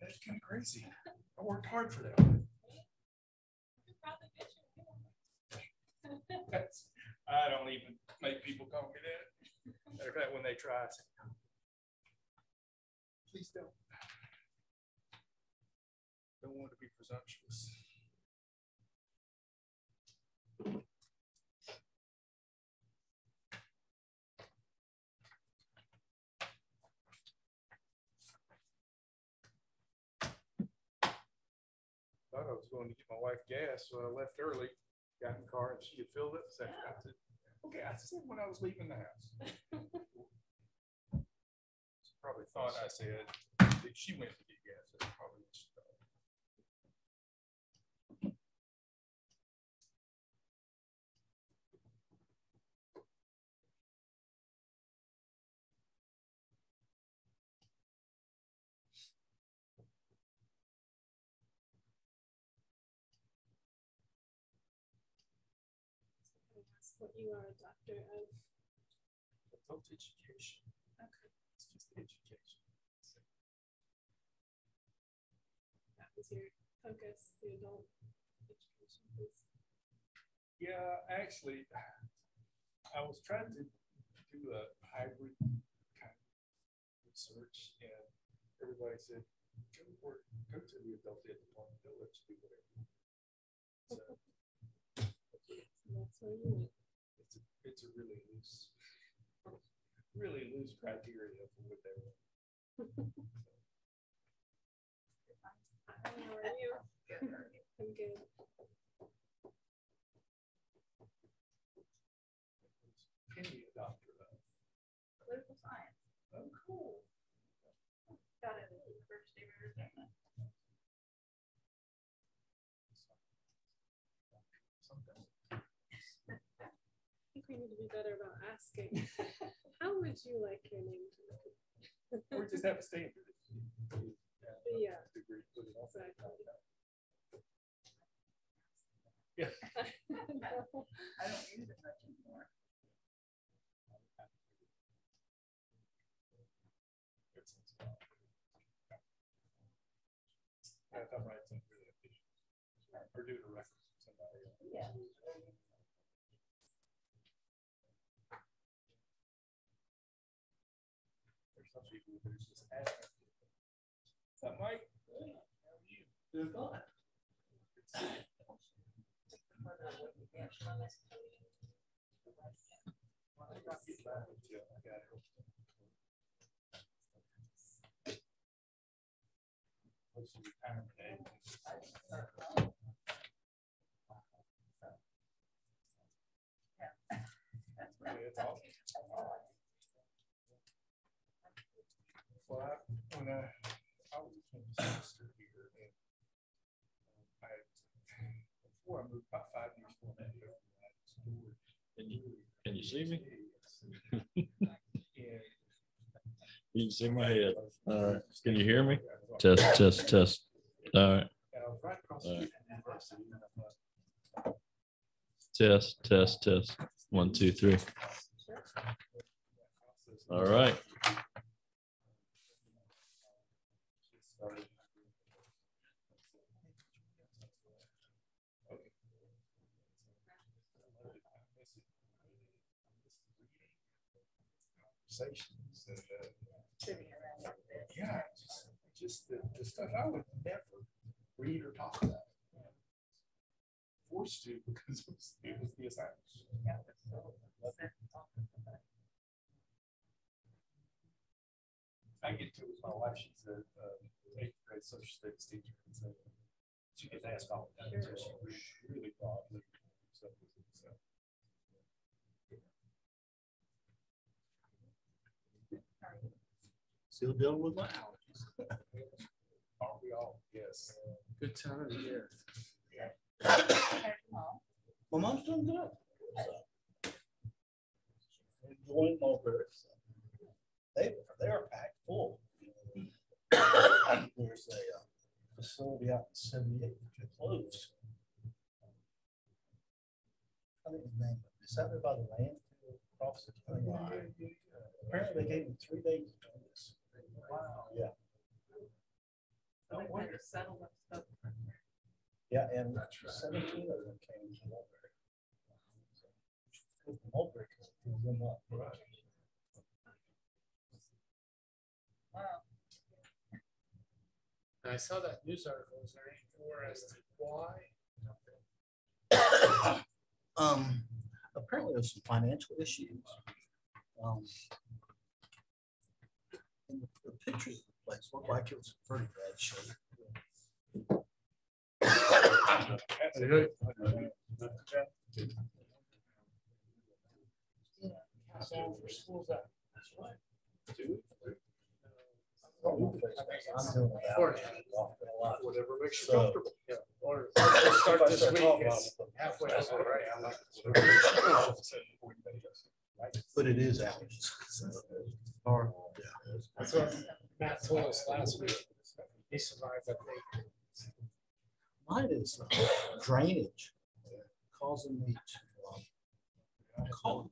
That's kind of crazy. I worked hard for that. I don't even make people call me that. Matter of fact, when they try, I say, no. Please don't. Don't want to be presumptuous. I thought I was going to get my wife gas, so I left early, got in the car, and she had filled it. So I said, okay, I said when I was leaving the house. She probably thought I said that she went to get gas. That's probably what she thought. What you are a doctor of? Adult education. Okay. It's just education. So. That was your focus, the adult education piece. Yeah, actually, I was trying to do a hybrid kind of research, and everybody said, go to the adult ed department, they'll let you do whatever. So that's where you went. It's a really loose criteria for what they want. How are you? Good. I'm good. Penny, a doctor of political science. Oh, cool. Got it at the University of Arizona. I think we need to be better about asking. How would you like your name to be? Or just have a standard. Yeah. Degree, put it on. Exactly. Yeah. I don't use it much anymore. I thought right something really efficient. Or do the records for somebody else. Yeah. There's some people who just ask. What's up, Mike? How are you? Good. What's your retirement age? It's awesome. Well, when I was a campus minister here, and before I moved, about 5 years before that, Can you see me? And You can see my head. All right. Can you hear me? Test, test, test. All right. right across the street from the university, Test, test, test. 1, 2, 3. All right. Conversations and yeah, just the stuff I would never read or talk about. Forced to because it was the assignment. Yeah. I get to it with my wife. She's a 8th grade social studies teacher, and so she gets asked all the time. So she really broadly stuff with it. So. Still dealing with my allergies. Aren't we all? Yes. Good time of the year. Mom. My mom's doing good. So. Enjoying Mulberry. So. They are packed full. There's a facility out in 78 that closed. I think the name is that by the landfill across the line. Apparently they gave them 3 days to do this. Wow. Yeah. Oh, trying to settle that stuff. Yeah, and 17 of them came to Mulberry. Mulberry filled them up. Wow. I saw that news article. Is there any more as to why? Apparently there's some financial issues. And the pictures of the place look like it was in pretty bad shape. For schools out. I'm doing Whatever makes you So- comfortable. Yeah. Or start this week. It's halfway over, right? But it is ours. Or, That's what Matt told us last week. He survived, I think. mine is drainage causing me to call.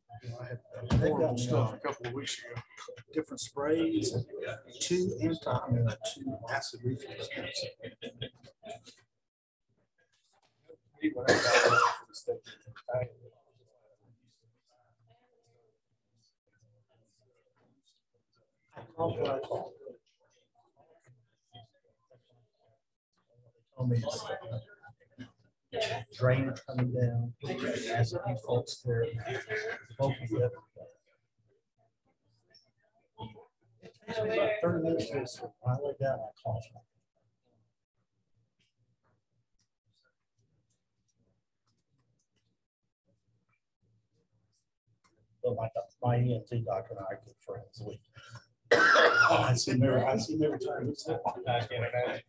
They've got stuff A couple of weeks ago. different sprays, two acid reflux. I called what I called. Told me it's drainage coming down, acid reflux there. Both of them. It takes me about 30 minutes to sleep. When I lay down, I cough. But my ENT doctor and I are good friends. I see him every time. I can't imagine.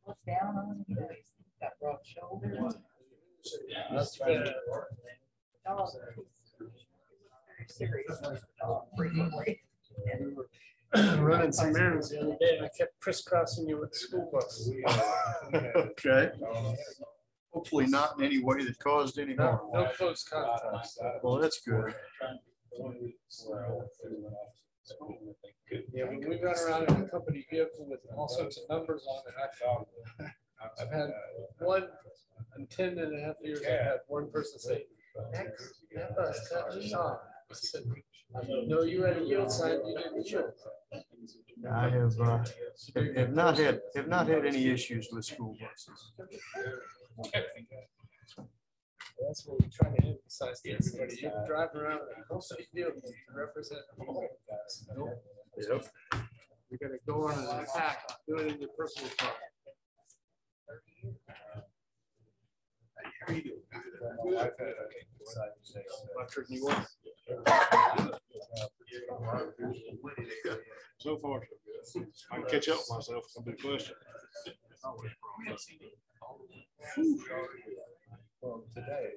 Look down on him, he's got broad shoulders. That's right. Dog, he's very serious. Frequently. Running some errands the other day, and I kept crisscrossing you with the school bus. Okay. Hopefully not in any way that caused any harm. No close contact. Well, that's good. Yeah, when we run around in a company vehicle with all sorts of numbers on it, I've had one in 10.5 years, I had one person say, that bus cut me off. I said, no, you had a yield sign, you didn't yield. I have not had any issues with school buses. That's what we try to emphasize to everybody. You drive around in a company vehicle to represent home. Yep. You're gonna go on an attack, do it in your personal car. Electric new one. So far, so good. I can catch up with myself. Some big question. Well, today.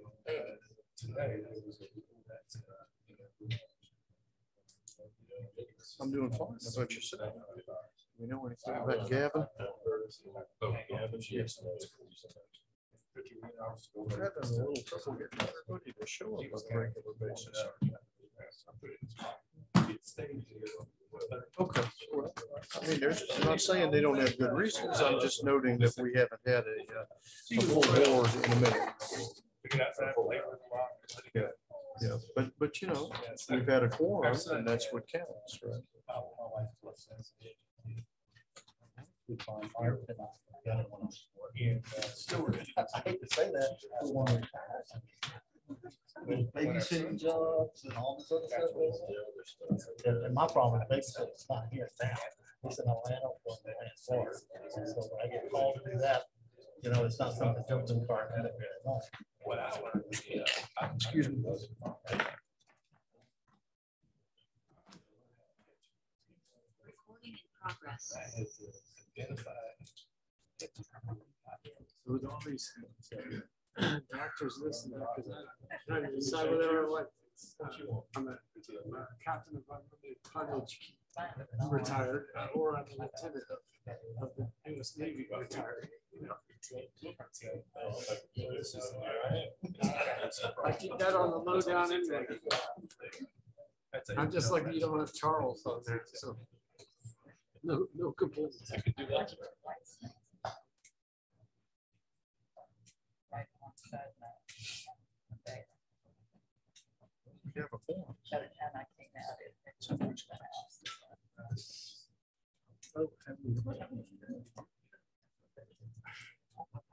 I'm doing fine. That's what you said. You know anything about Gavin? We're having a little trouble getting everybody to show up on a regular basis. Okay. Well, I mean, I'm not saying they don't have good reasons. I'm just noting that we haven't had a full board in a minute. Yeah, but you know, we've had a quorum and that's what counts, right? I hate to say that. Babysitting jobs and all this other stuff. And my problem is babysitting's not here in town. It's in Atlanta or Florida. So when I get called to do that, you know, it's not something that jumps in the car and Excuse me. Recording in progress. I had to identify. With all these doctors listening, because I'm trying to decide whether I want. I'm a captain of unlimited tonnage, retired, or I'm a lieutenant of the U.S. Navy, retired. You know. I keep that on the low down anyway. I'm just like you don't have Charles on there, so no complaints. I could do that. You have a form. By the time I came out, it was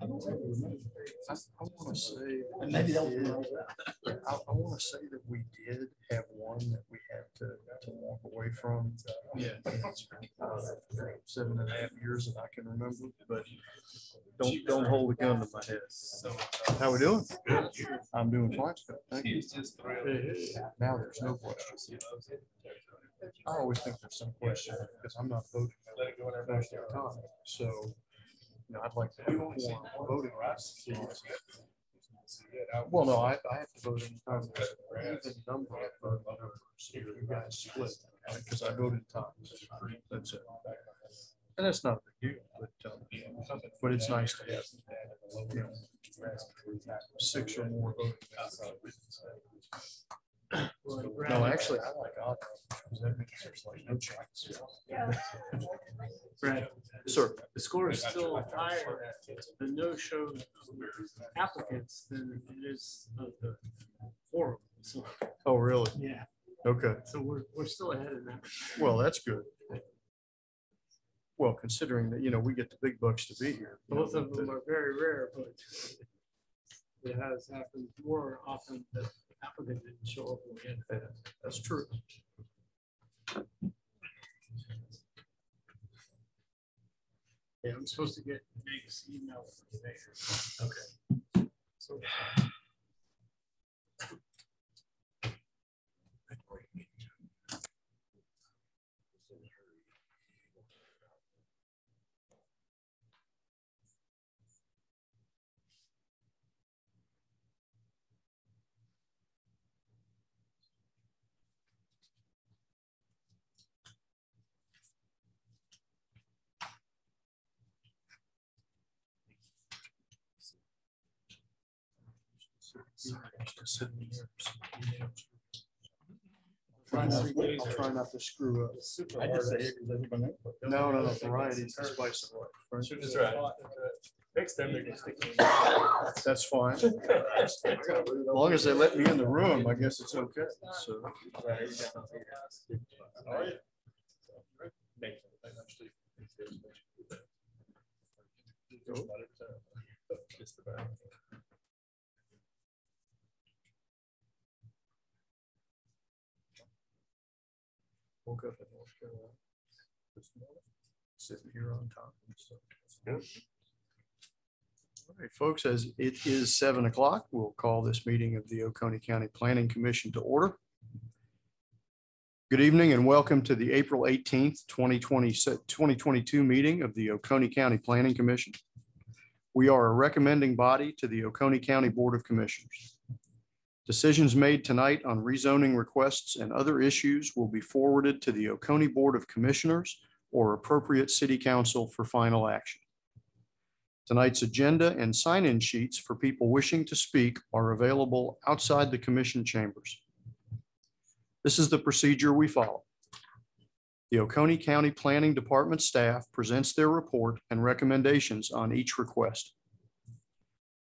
I want to say, And maybe that was. I want to say that we did have one that we had to walk away from. Yeah. 7.5 years that I can remember, but don't hold a gun to my head. How we doing? I'm doing fine. Thank you. Now there's no questions. I always think there's some question because I'm not voting most of the time. So, you know, I'd like to have a form voting rights. Well, no, I have to vote in time. Even number of voting numbers if you guys split, because I voted times. That's it. And that's not a big deal, but it's nice to have, you know, 6 or more voting. No, actually, I like odd because that means there's like no chance. Brad, Sir. the score is still higher, the no-show applicants than it is of the forum. So, Oh, really? yeah, Okay. so we're still ahead of that. Well, that's good. Well, considering that, you know, we get the big bucks to be here. you know, Both of them are very rare, but it has happened more often that the applicant didn't show up. When we had it. That's true. Yeah, I'm supposed to get Nate's email today. Okay. So, I'll try not to screw up. I just say it because everybody knows. No, variety is the spice of life. Should just right. Next time they're gonna stick. That's fine. As long as they let me in the room, I guess it's okay. So. Woke up in North Carolina this morning, sitting here on top and stuff. All right, folks, as it is 7 o'clock, we'll call this meeting of the Oconee County Planning Commission to order. Good evening and welcome to the April 18th, 2022 meeting of the Oconee County Planning Commission. We are a recommending body to the Oconee County Board of Commissioners. Decisions made tonight on rezoning requests and other issues will be forwarded to the Oconee Board of Commissioners or appropriate city council for final action. Tonight's agenda and sign-in sheets for people wishing to speak are available outside the commission chambers. This is the procedure we follow. The Oconee County Planning Department staff presents their report and recommendations on each request.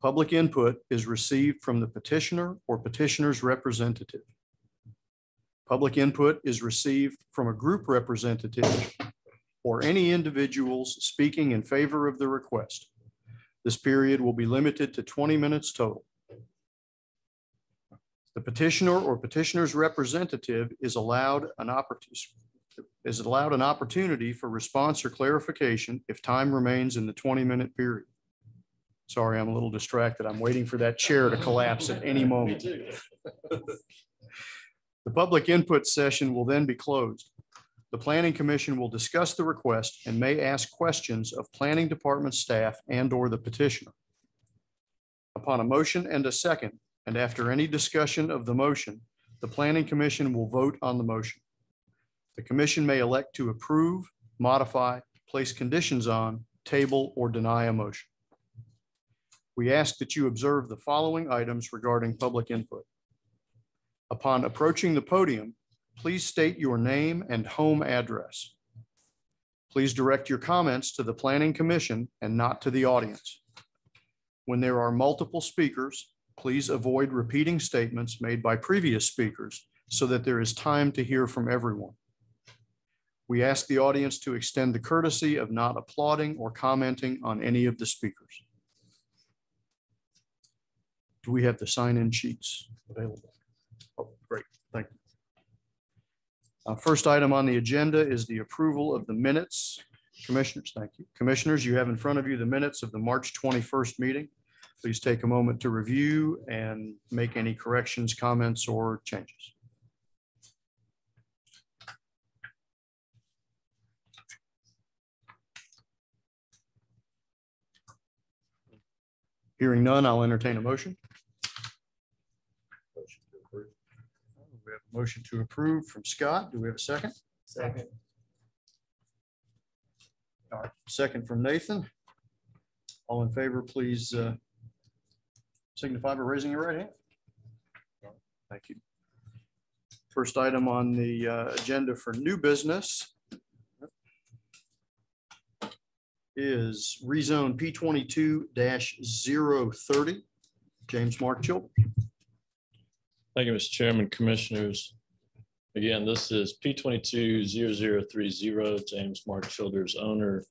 Public input is received from the petitioner or petitioner's representative. Public input is received from a group representative or any individuals speaking in favor of the request. This period will be limited to 20 minutes total. The petitioner or petitioner's representative is allowed an opportunity for response or clarification if time remains in the 20-minute period. Sorry, I'm a little distracted. I'm waiting for that chair to collapse at any moment. The public input session will then be closed. The Planning Commission will discuss the request and may ask questions of Planning Department staff and/or the petitioner. Upon a motion and a second, and after any discussion of the motion, the Planning Commission will vote on the motion. The commission may elect to approve, modify, place conditions on, table, or deny a motion. We ask that you observe the following items regarding public input. Upon approaching the podium, please state your name and home address. Please direct your comments to the Planning Commission and not to the audience. When there are multiple speakers, please avoid repeating statements made by previous speakers so that there is time to hear from everyone. We ask the audience to extend the courtesy of not applauding or commenting on any of the speakers. Do we have the sign-in sheets available? Oh, great, thank you. First item on the agenda is the approval of the minutes. Commissioners, thank you. Commissioners, you have in front of you the minutes of the March 21st meeting. Please take a moment to review and make any corrections, comments, or changes. Hearing none, I'll entertain a motion. Motion to approve. We have a motion to approve from Scott. Do we have a second? Second. All right, second from Nathan. All in favor, please signify by raising your right hand. Thank you. First item on the agenda for new business is rezone P22-030. James Mark Childers. Thank you, Mr. Chairman, Commissioners. Again, this is P22-0030, James Mark Childers, owner.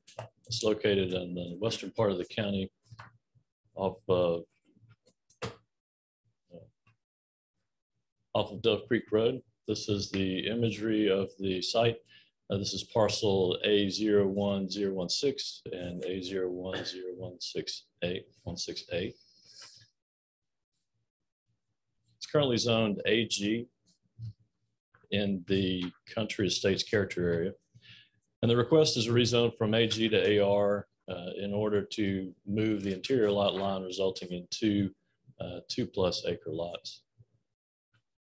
It's located in the western part of the county off of Dove Creek Road. This is the imagery of the site. This is parcel A01016 and A01016A. It's currently zoned AG in the country estates character area. And the request is a rezone from AG to AR in order to move the interior lot line, resulting in two 2+ acre lots.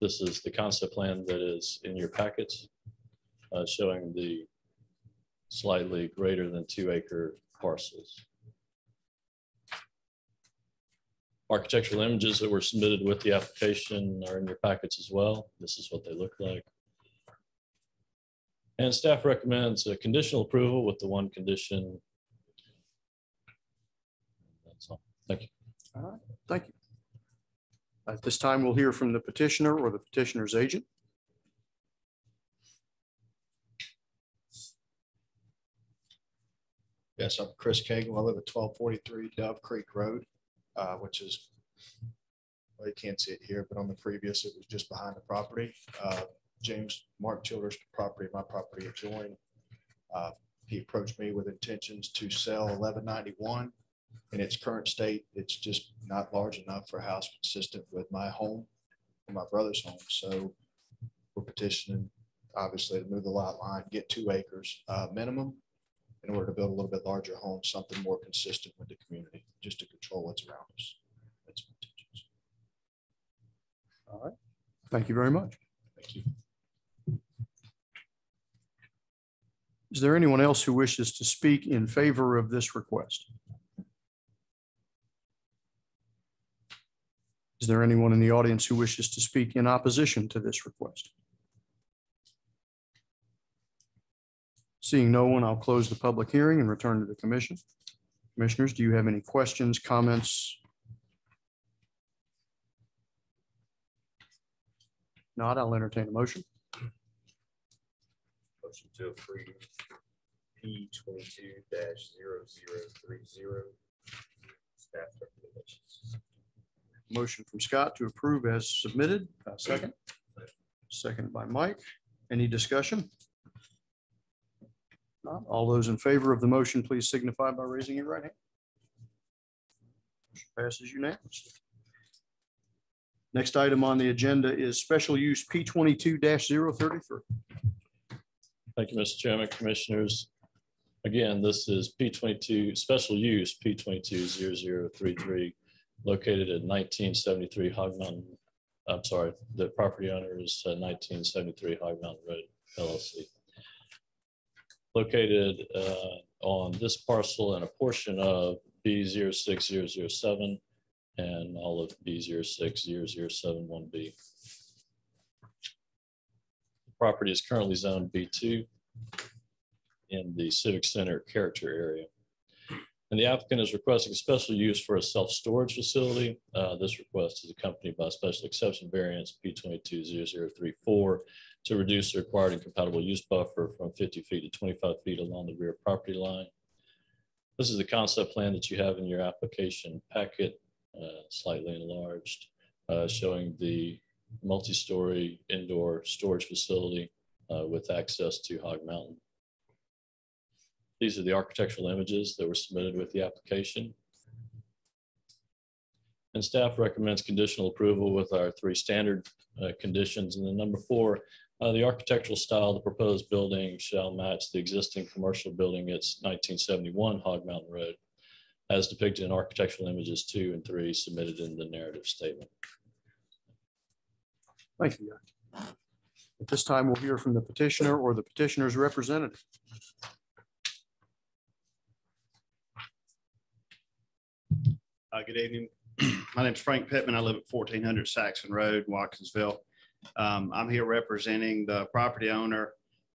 This is the concept plan that is in your packets, showing the slightly greater than 2 acre parcels. Architectural images that were submitted with the application are in your packets as well. This is what they look like. And staff recommends a conditional approval with the one condition. That's all. Thank you. All right, thank you. At this time, we'll hear from the petitioner or the petitioner's agent. Yes, I'm Chris Cagle. I live at 1243 Dove Creek Road, which is, well, you can't see it here, but on the previous, it was just behind the property. James Mark Childers' property, my property adjoined. He approached me with intentions to sell 1191. In its current state, it's just not large enough for a house consistent with my home and my brother's home. So we're petitioning, obviously, to move the lot line, get 2 acres minimum in order to build a little bit larger home, something more consistent with the community, just to control what's around us. That's my intentions. All right. Thank you very much. Thank you. Is there anyone else who wishes to speak in favor of this request? Is there anyone in the audience who wishes to speak in opposition to this request? Seeing no one, I'll close the public hearing and return to the commission. Commissioners, do you have any questions, comments? Not, I'll entertain a motion. Motion to approve P22-0030 staff recommendations. Motion from Scott to approve as submitted. Second. Second by Mike. Any discussion? Not. All those in favor of the motion, please signify by raising your right hand. Motion passes unanimously. Next item on the agenda is special use P22-033. Thank you, Mr. Chairman, Commissioners. Again, this is P22, special use P220033, located at 1973 Hog Mountain. I'm sorry, the property owner is 1973 Hog Mountain Road, LLC. Located on this parcel and a portion of B06007 and all of B06007-1B. The property is currently zoned B2 in the Civic Center character area. And the applicant is requesting a special use for a self-storage facility. This request is accompanied by a special exception variance P220034 to reduce the required and compatible use buffer from 50 feet to 25 feet along the rear property line. This is the concept plan that you have in your application packet, slightly enlarged, showing the multi-story indoor storage facility with access to Hog Mountain. These are the architectural images that were submitted with the application. And staff recommends conditional approval with our 3 standard conditions. And then number 4, the architectural style of the proposed building shall match the existing commercial building. It's 1971 Hog Mountain Road, as depicted in architectural images 2 and 3 submitted in the narrative statement. Thank you. At this time, we'll hear from the petitioner or the petitioner's representative. Good evening. My name is Frank Pittman. I live at 1400 Saxon Road, Watkinsville. I'm here representing the property owner,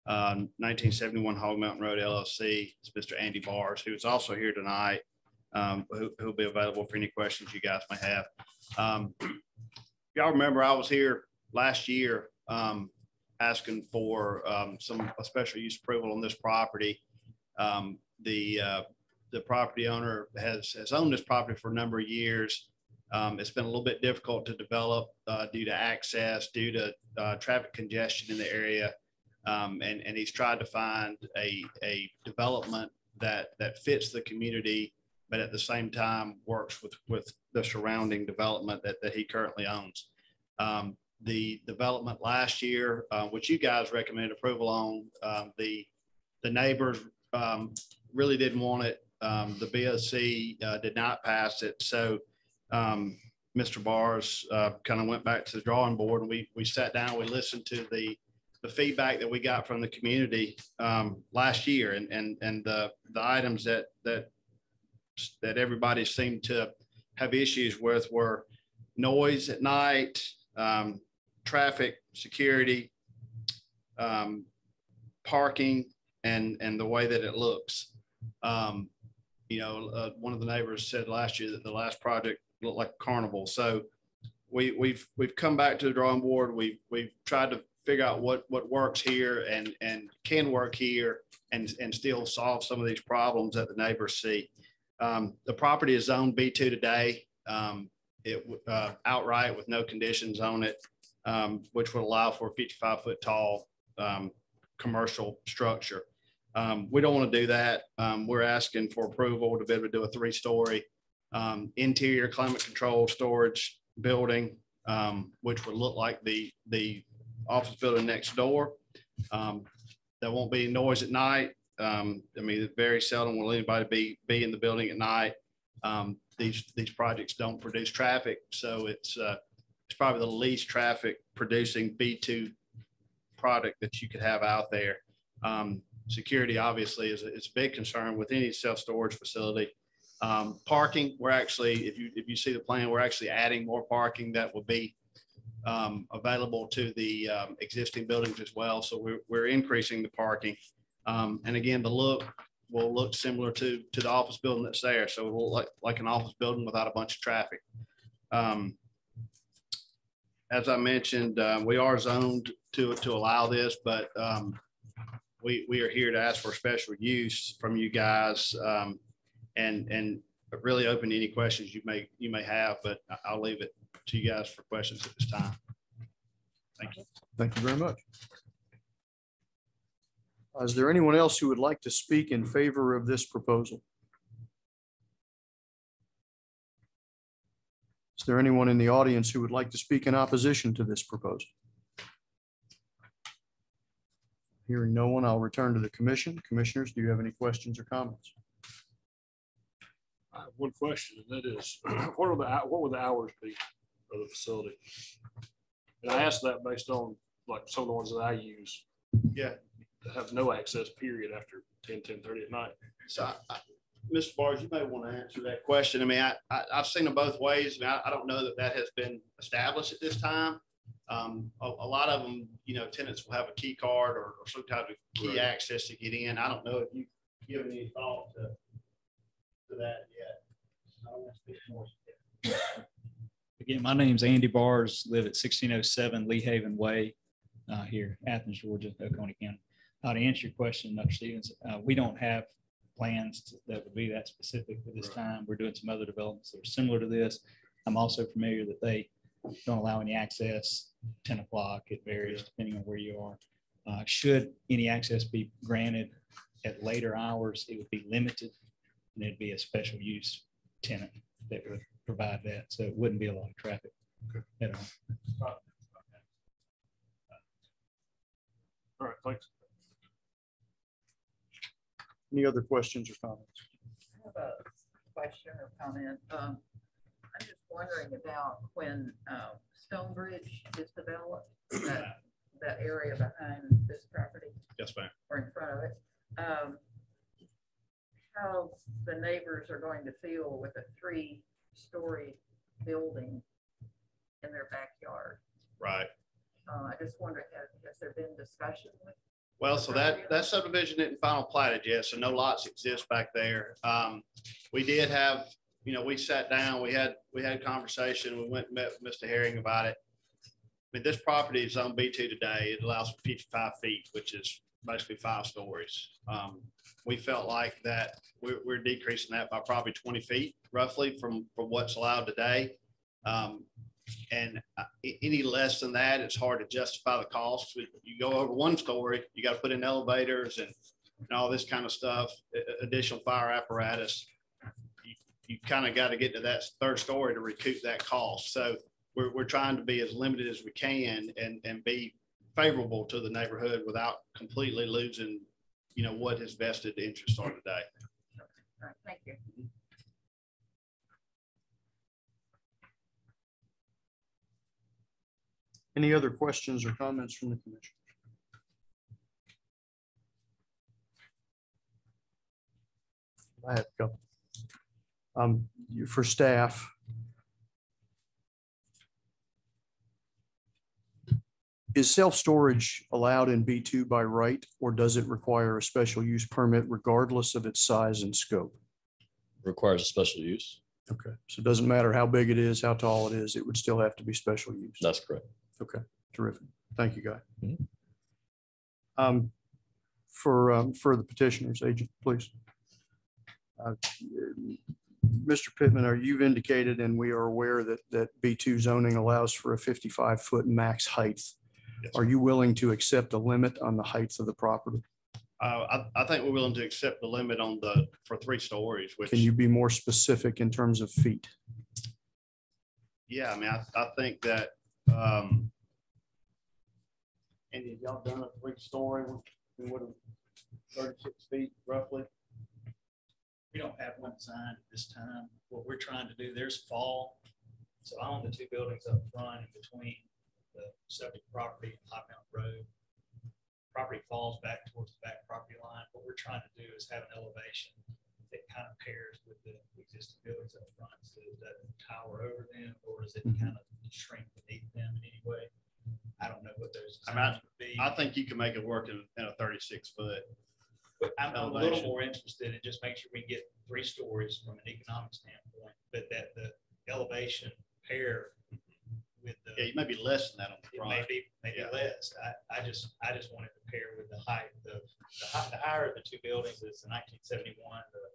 1971 Hog Mountain Road LLC. It's Mr. Andy Bars, who is also here tonight, who'll be available for any questions you guys may have. Y'all remember I was here last year asking for a special use approval on this property. The property owner has owned this property for a number of years. It's been a little bit difficult to develop due to access, due to traffic congestion in the area. And he's tried to find a development that fits the community, but at the same time works with the surrounding development that he currently owns. The development last year, which you guys recommended approval on, the neighbors really didn't want it. The BOC did not pass it. So Mr. Bars kind of went back to the drawing board, and we sat down, we listened to the feedback that we got from the community last year, and the items that everybody seemed to have issues with were noise at night, traffic, security, parking, and the way that it looks. One of the neighbors said last year that the last project looked like a carnival. So we've come back to the drawing board. We've tried to figure out what works here and can work here and still solve some of these problems that the neighbors see. The property is zoned B2 today, outright with no conditions on it, which would allow for a 55-foot tall commercial structure. We don't want to do that. We're asking for approval to be able to do a 3-story interior climate control storage building, which would look like the office building next door. There won't be noise at night. Very seldom will anybody be in the building at night. These projects don't produce traffic, so it's probably the least traffic producing B2 product that you could have out there. Security obviously is a big concern with any self-storage facility. Parking, we're actually, if you see the plan, we're actually adding more parking that will be available to the existing buildings as well. So we're increasing the parking. And again, the look will look similar to the office building that's there. So it will look like an office building without a bunch of traffic. As I mentioned, we are zoned to allow this, but we are here to ask for special use from you guys, and really open to any questions you may have, but I'll leave it to you guys for questions at this time. Thank you. Thank you very much. Is there anyone else who would like to speak in favor of this proposal? Is there anyone in the audience who would like to speak in opposition to this proposal? Hearing no one, I'll return to the commission. Commissioners, do you have any questions or comments? I have one question, and that is, what would the hours be of the facility? And I asked that based on like some of the ones that I use. Yeah. Have no access period after 10:30 at night. So, Mr. Barnes, you may want to answer that question. I mean, I've seen them both ways. I don't know that has been established at this time. A lot of them, tenants will have a key card or some type of key access to get in. I don't know if you've given any thought to that yet. I don't want to speak more. Again, my name's Andy Bars, live at 1607 Lee Haven Way here, Athens, Georgia, Oconee County. To answer your question, Dr. Stevens, we don't have plans that would be that specific at this time. We're doing some other developments that are similar to this. I'm also familiar that they don't allow any access 10 o'clock. It varies depending on where you are. Should any access be granted at later hours, it would be limited, and it'd be a special use tenant that would provide that. So it wouldn't be a lot of traffic at all. All right, thanks. Any other questions or comments? I have a question or comment. I'm just wondering about when Stonebridge is developed, that area behind this property. Yes, ma'am. Or in front of it. How the neighbors are going to feel with a 3-story building in their backyard. Right. I just wonder, has there been discussion with? Well, so that subdivision isn't final platted yet, so no lots exist back there. We did have, we sat down, we had conversation, we went and met with Mr. Herring about it. I mean, this property is on B2 today. It allows for 55 feet, which is basically 5 stories. We felt like that we're decreasing that by probably 20 feet roughly from what's allowed today. And any less than that, it's hard to justify the cost. You go over 1 story, you got to put in elevators and all this kind of stuff, additional fire apparatus. You kind of got to get to that 3rd story to recoup that cost. So we're trying to be as limited as we can and be favorable to the neighborhood without completely losing, what his vested interests are today. All right, thank you. Any other questions or comments from the commission? I have a couple. For staff, is self-storage allowed in B2 by right, or does it require a special use permit regardless of its size and scope? Requires a special use. Okay, so it doesn't matter how big it is, how tall it is, it would still have to be special use. That's correct. Okay, terrific. Thank you, Guy. Mm-hmm. For the petitioners, agent, please. Mr. Pittman, you've indicated, and we are aware that B2 zoning allows for a 55-foot max height. Yes. Are you willing to accept a limit on the height of the property? I think we're willing to accept the limit for 3 stories. Which, can you be more specific in terms of feet? Yeah, I mean, I think that. Andy, have y'all done a 3-story? What, 36 feet roughly? We don't have one designed at this time. What we're trying to do, there's fall. So I own the 2 buildings up front in between the subject property and High Mountain Road. Property falls back towards the back property line. What we're trying to do is have an elevation that kind of pairs with the existing buildings up front. So does that tower over them, or does it kind of shrink beneath them in any way? I don't know what those would be. I think you can make it work in a 36-foot. But I'm a little more interested in just make sure we get 3 stories from an economic standpoint, but that the elevation pair with the. Yeah, you may be less than that on the front. Maybe less. I just wanted to pair with the height of the higher of the 2 buildings is the 1971, the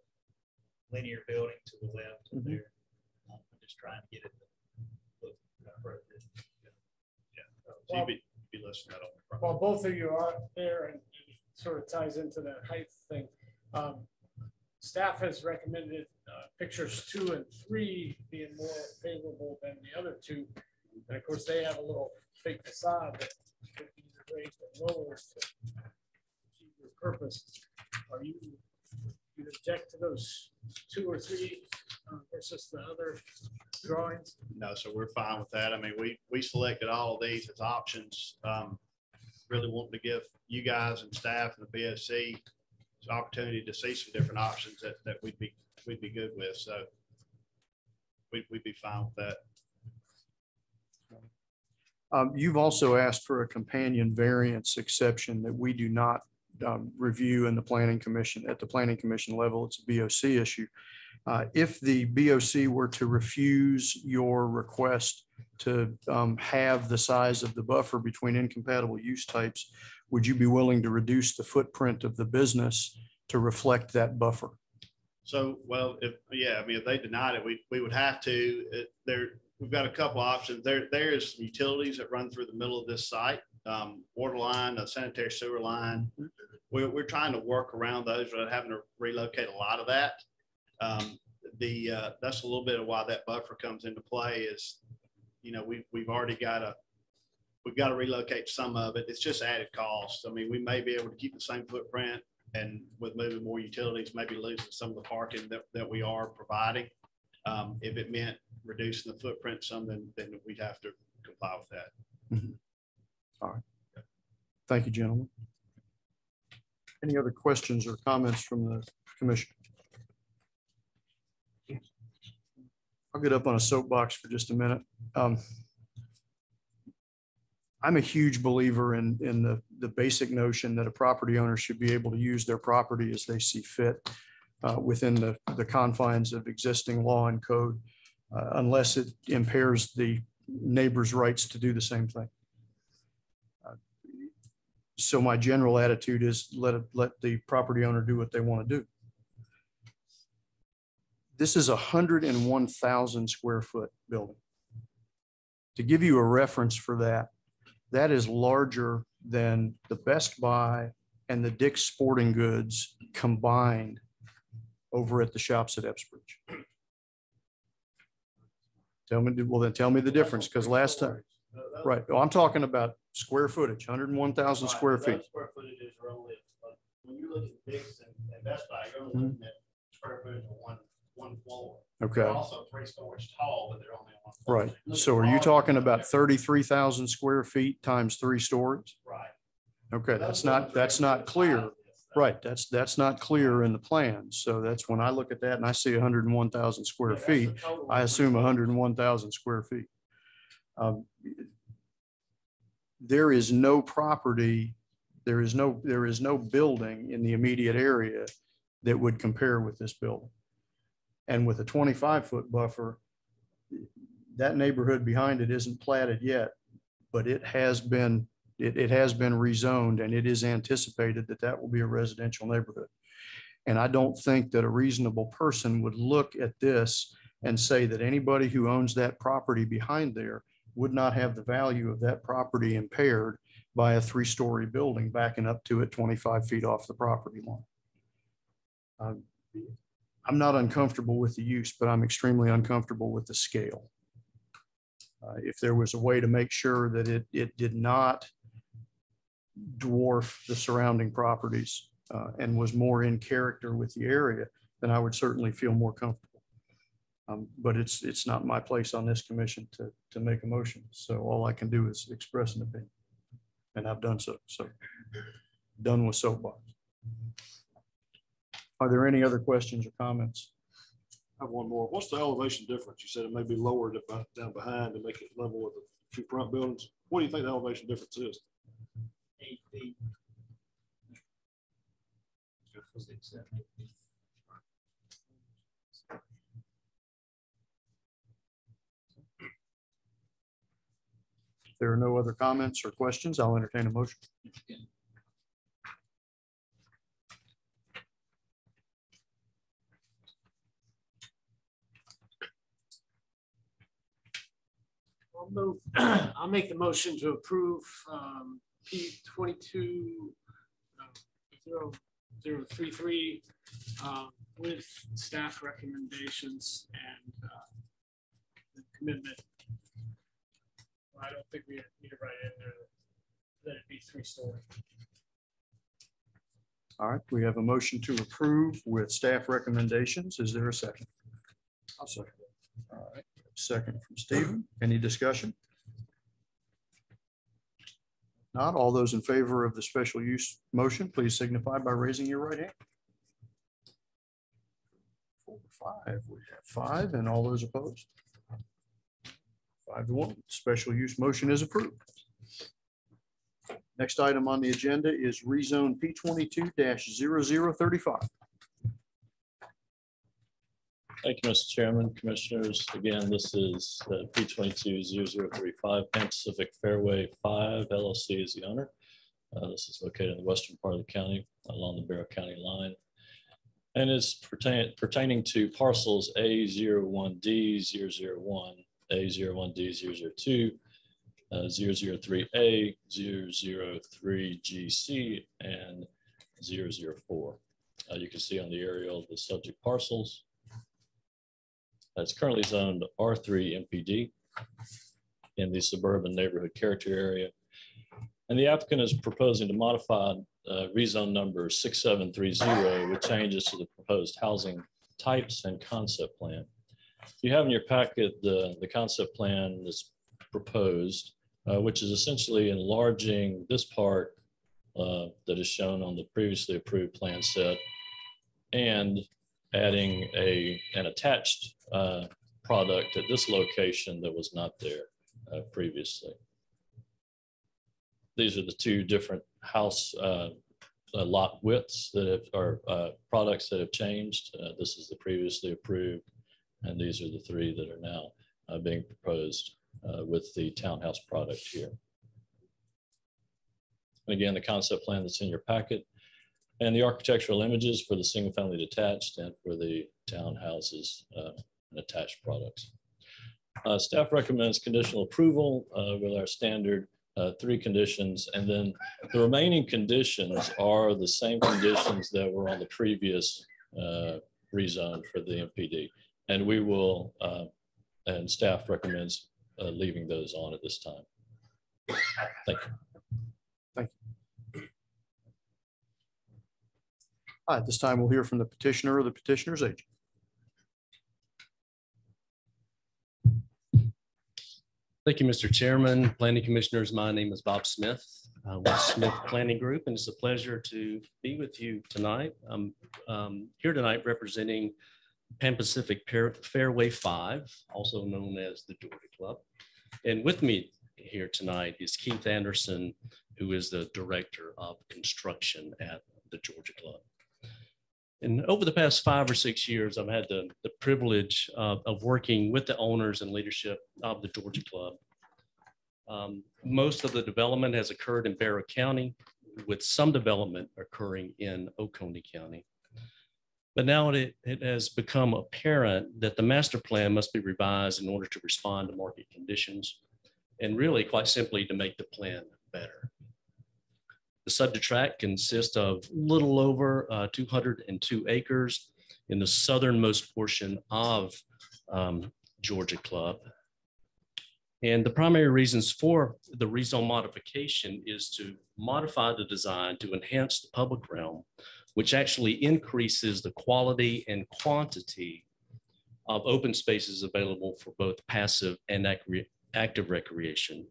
linear building to the left of there. I'm just trying to get it to look appropriate. Yeah, so you'd be less than that on the front. While both of you are there, and sort of ties into that height thing, staff has recommended pictures 2 and 3 being more favorable than the other 2. And of course, they have a little fake facade that could be raised or lowered to purpose, are you object to those 2 or 3 versus the other drawings? No, so we're fine with that. I mean, we selected all of these as options. Really wanting to give you guys and staff and the BOC an opportunity to see some different options that we'd be good with. So we'd be fine with that. You've also asked for a companion variance exception that we do not review in the planning commission. At the planning commission level, it's a BOC issue. If the BOC were to refuse your request to have the size of the buffer between incompatible use types, would you be willing to reduce the footprint of the business to reflect that buffer? So, well, I mean, if they denied it, we would have to. We've got a couple options. There's utilities that run through the middle of this site, water line, a sanitary sewer line. We're trying to work around those without having to relocate a lot of that. That's a little bit of why that buffer comes into play is, we've already we've got to relocate some of it. It's just added cost. I mean, we may be able to keep the same footprint, and with moving more utilities, maybe losing some of the parking that we are providing. If it meant reducing the footprint some, then we'd have to comply with that. Mm-hmm. All right. Thank you, gentlemen. Any other questions or comments from the commission? I'll get up on a soapbox for just a minute. I'm a huge believer in the basic notion that a property owner should be able to use their property as they see fit within the confines of existing law and code, unless it impairs the neighbor's rights to do the same thing. So my general attitude is let the property owner do what they want to do. This is a 101,000 square foot building. To give you a reference for that, that is larger than the Best Buy and the Dick's Sporting Goods combined over at the shops at Epsbridge. Tell me the difference, because last time, right? Oh, I'm talking about square footage, 101,000 square feet. Square footages are only, when you look at Dick's and Best Buy, you're only looking at square footage of one floor. Okay. They're also 3 stories tall, but they're only on 1 floor. Right. So are you talking about 33,000 square feet times 3 stories? Right. Okay, that's not clear. Right, that's not clear in the plan. So that's when I look at that and I see 101,000 square feet, I assume 101,000 square feet. There is no property, there is no building in the immediate area that would compare with this building. And with a 25-foot buffer, that neighborhood behind it isn't platted yet, but it has been rezoned, and it is anticipated that that will be a residential neighborhood. And I don't think that a reasonable person would look at this and say that anybody who owns that property behind there would not have the value of that property impaired by a 3-story building backing up to it 25 feet off the property line. I'm not uncomfortable with the use, but I'm extremely uncomfortable with the scale. If there was a way to make sure that it did not dwarf the surrounding properties and was more in character with the area, then I would certainly feel more comfortable. But it's not my place on this commission to make a motion. So all I can do is express an opinion, and I've done so. So done with soapbox. Are there any other questions or comments? I have one more. What's the elevation difference? You said it may be lowered down behind to make it level with the 2 front buildings. What do you think the elevation difference is? 8 feet. 6, 7, 8 feet. If there are no other comments or questions, I'll entertain a motion. I'll make the motion to approve P 22-033 with staff recommendations and the commitment. I don't think we need to write in there that it be 3-story. All right, we have a motion to approve with staff recommendations. Is there a second? I'll second All right, second from Stephen. Any discussion? Not all those in favor of the special use motion, please signify by raising your right hand. 4 to 5, we have 5, and all those opposed. 5 to 1, special use motion is approved. Next item on the agenda is rezone P22-0035. Thank you, Mr. Chairman, Commissioners. Again, this is P22-0035 Pan Pacific Fairway 5 LLC is the owner. This is located in the western part of the county along the Barrow County line, and is pertaining to parcels A01D001, A01D002, 003A, 003GC, and 004. You can see on the aerial the subject parcels. It's currently zoned R3 MPD in the suburban neighborhood character area. And the applicant is proposing to modify rezone number 6730 with changes to the proposed housing types and concept plan. You have in your packet the concept plan that's proposed, which is essentially enlarging this part that is shown on the previously approved plan set and adding an attached product at this location that was not there previously. These are the two different house lot widths that are products that have changed. This is the previously approved, and these are the three that are now being proposed with the townhouse product here. And again, the concept plan that's in your packet and the architectural images for the single family detached and for the townhouses and attached products. Staff recommends conditional approval with our standard 3 conditions, and then the remaining conditions are the same conditions that were on the previous rezone for the MPD, and we will and staff recommends leaving those on at this time. Thank you. Thank you. All right, at this time we'll hear from the petitioner or the petitioner's agent. Thank you, Mr. Chairman, Planning Commissioners. My name is Bob Smith with Smith Planning Group, and it's a pleasure to be with you tonight. I'm here tonight representing Pan Pacific Fairway 5, also known as the Georgia Club. And with me here tonight is Keith Anderson, who is the Director of Construction at the Georgia Club. And over the past 5 or 6 years, I've had the privilege of working with the owners and leadership of the Georgia Club. Most of the development has occurred in Barrow County, with some development occurring in Oconee County. But now it has become apparent that the master plan must be revised in order to respond to market conditions, and really, quite simply, to make the plan better. The subject tract consists of little over 202 acres in the southernmost portion of Georgia Club. And the primary reasons for the rezone modification is to modify the design to enhance the public realm, which actually increases the quality and quantity of open spaces available for both passive and active recreation,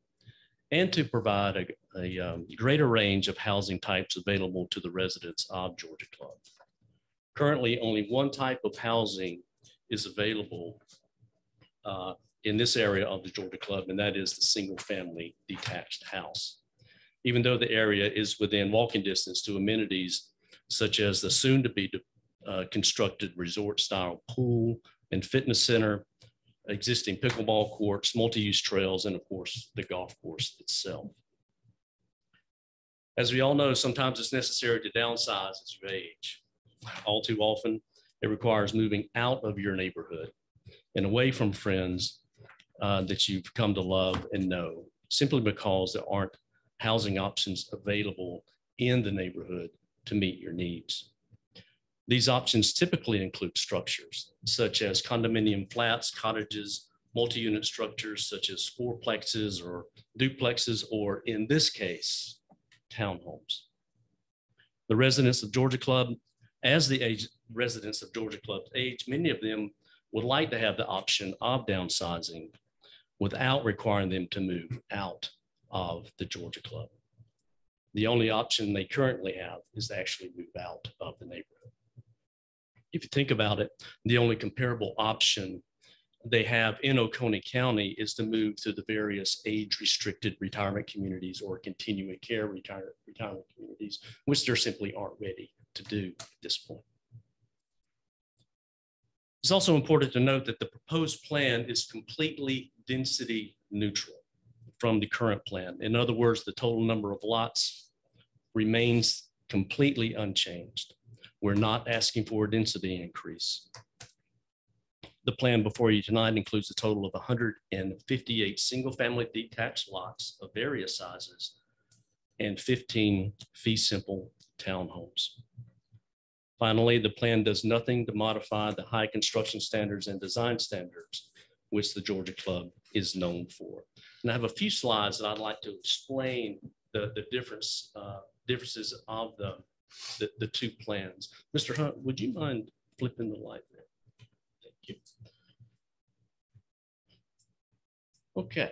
and to provide a greater range of housing types available to the residents of Georgia Club. Currently, only one type of housing is available in this area of the Georgia Club, and that is the single family detached house. Even though the area is within walking distance to amenities such as the soon to be constructed resort style pool and fitness center, existing pickleball courts, multi-use trails, and of course, the golf course itself. As we all know, sometimes it's necessary to downsize as you age. All too often, it requires moving out of your neighborhood and away from friends that you've come to love and know, simply because there aren't housing options available in the neighborhood to meet your needs. These options typically include structures such as condominium flats, cottages, multi-unit structures such as fourplexes or duplexes, or in this case, townhomes. The residents of Georgia Club, as the residents of Georgia Club age, many of them would like to have the option of downsizing without requiring them to move out of the Georgia Club. The only option they currently have is to actually move out of the neighborhood. If you think about it, the only comparable option they have in Oconee County is to move to the various age-restricted retirement communities or continuing care retirement communities, which they simply aren't ready to do at this point. It's also important to note that the proposed plan is completely density neutral from the current plan. In other words, the total number of lots remains completely unchanged. We're not asking for a density increase. The plan before you tonight includes a total of 158 single-family detached lots of various sizes and 15 fee simple townhomes. Finally, the plan does nothing to modify the high construction standards and design standards which the Georgia Club is known for. And I have a few slides that I'd like to explain the differences of the two plans. Mr. Hunt, would you mind flipping the light there? Thank you. Okay.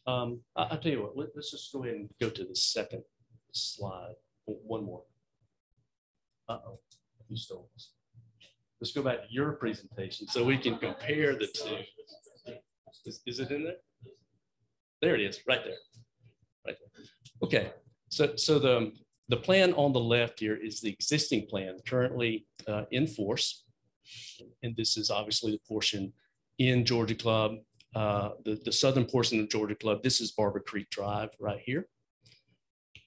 I'll tell you what, let's just go ahead and go to the second slide. One more. Uh-oh, you stole this. Let's go back to your presentation so we can compare the two. Is it in there? There it is, right there. Right there. Okay, so the plan on the left here is the existing plan currently in force. And this is obviously the portion in Georgia Club, the southern portion of Georgia Club. This is Barber Creek Drive right here.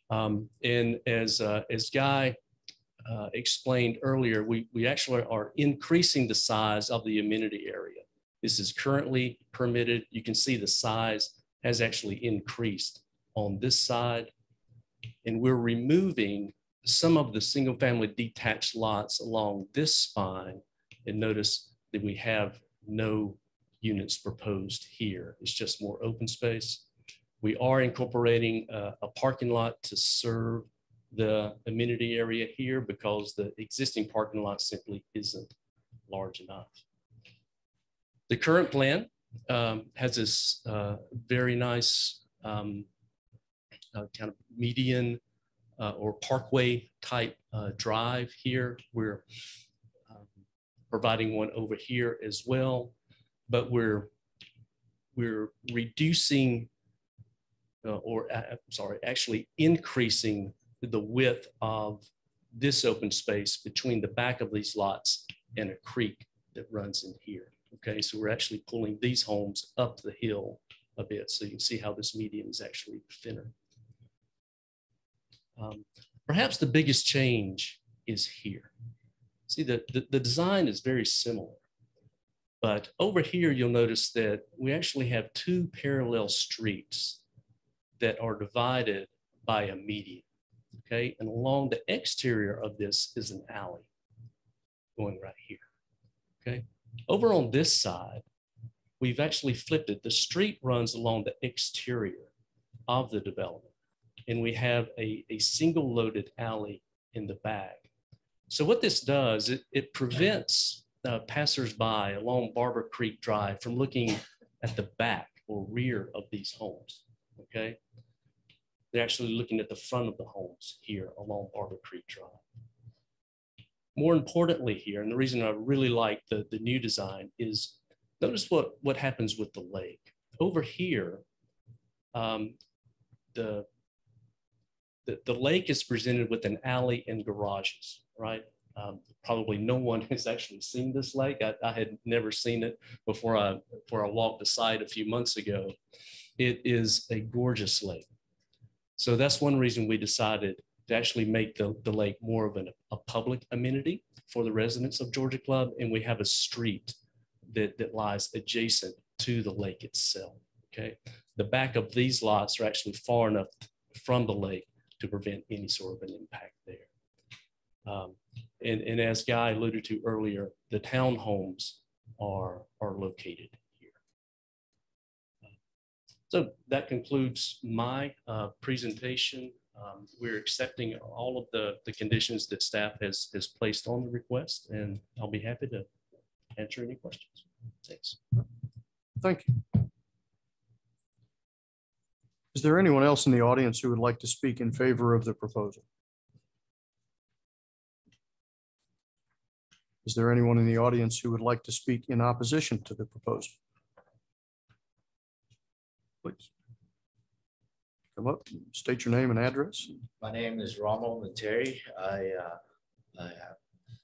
And as Guy explained earlier, we actually are increasing the size of the amenity area. This is currently permitted. You can see the size has actually increased on this side. And we're removing some of the single family detached lots along this spine. And notice that we have no units proposed here. It's just more open space. We are incorporating a parking lot to serve the amenity area here because the existing parking lot simply isn't large enough. The current plan has this very nice kind of median or parkway type drive here. We're providing one over here as well, but we're reducing actually increasing the width of this open space between the back of these lots and a creek that runs in here. Okay, so we're actually pulling these homes up the hill a bit so you can see how this median is actually thinner. Perhaps the biggest change is here. See, the design is very similar, but over here you'll notice that we actually have two parallel streets that are divided by a median. Okay, and along the exterior of this is an alley going right here. Okay, over on this side, we've actually flipped it. The street runs along the exterior of the development, and we have a single loaded alley in the back. So what this does, it prevents passersby along Barber Creek Drive from looking at the back or rear of these homes. Okay. They're actually looking at the front of the homes here along Barber Creek Drive. More importantly here, and the reason I really like the new design is notice what happens with the lake. Over here, the lake is presented with an alley and garages, right? Probably no one has actually seen this lake. I had never seen it before I walked the site a few months ago. It is a gorgeous lake. So that's one reason we decided to actually make the lake more of a public amenity for the residents of Georgia Club. And we have a street that lies adjacent to the lake itself, okay? The back of these lots are actually far enough from the lake to prevent any sort of an impact there. And as Guy alluded to earlier, the townhomes are located here. So that concludes my presentation We're accepting all of the conditions that staff has placed on the request, and I'll be happy to answer any questions. Thanks. Thank you. Is there anyone else in the audience who would like to speak in favor of the proposal? Is there anyone in the audience who would like to speak in opposition to the proposal? Please. Come up, state your name and address. My name is Ronald Materi. I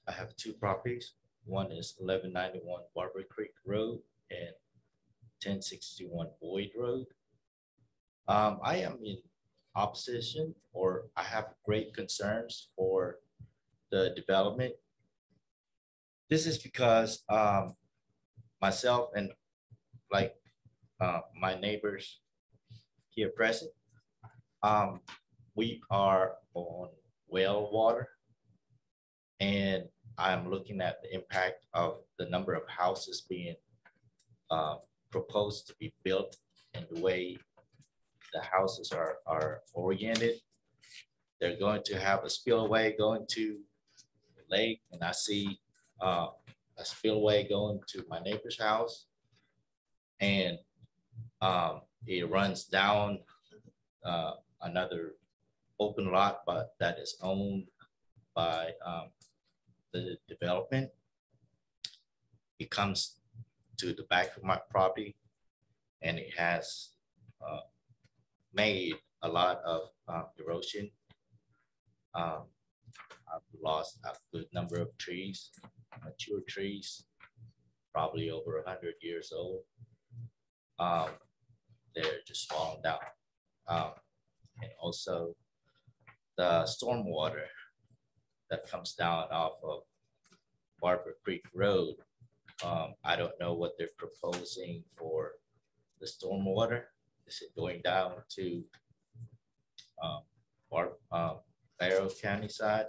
have two properties. One is 1191 Barber Creek Road and 1061 Boyd Road. I am in opposition, or I have great concerns for the development. This is because myself and my neighbors here present, we are on well water, and I'm looking at the impact of the number of houses being proposed to be built and the way the houses are oriented. They're going to have a spillway going to the lake, and I see a spillway going to my neighbor's house, and it runs down another open lot, but that is owned by the development. It comes to the back of my property, and it has made a lot of erosion. I've lost a good number of trees, mature trees, probably over 100 years old. They're just falling down. And also the stormwater that comes down off of Barber Creek Road. I don't know what they're proposing for the stormwater. Is it going down to Barrow County side,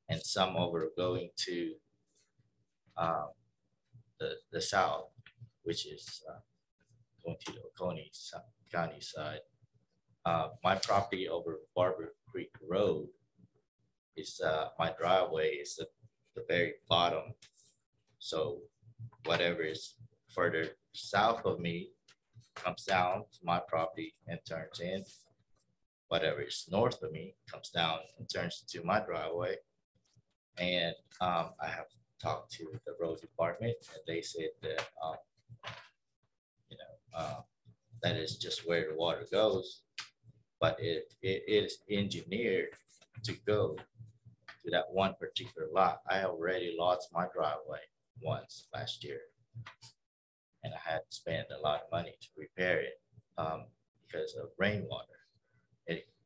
and some over going to the south, which is going to the Oconee County side. My property over Barber Creek Road is my driveway is the very bottom. So whatever is further south of me comes down to my property and turns in. Whatever is north of me comes down and turns to my driveway. And I have talked to the road department, and they said that that is just where the water goes, but it is engineered to go to that one particular lot. I already lost my driveway once last year, and I had to spend a lot of money to repair it because of rainwater.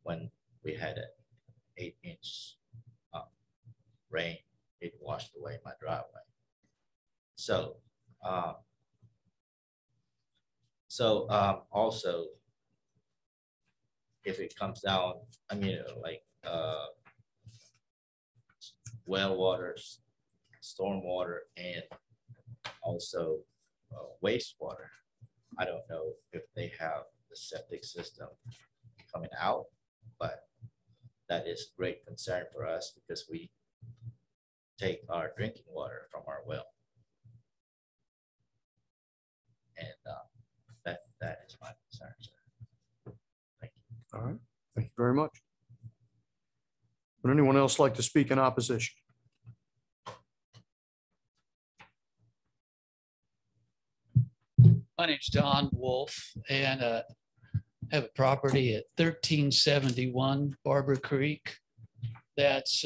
When we had an 8-inch rain, it washed away my driveway. So, also, if it comes down, I mean, well water, storm water, and also wastewater. I don't know if they have the septic system coming out, but that is a great concern for us because we take our drinking water from our well. And that is my concern, sir. Thank you. All right, thank you very much. Would anyone else like to speak in opposition? My name's Don Wolf, and I have a property at 1371 Barber Creek. That's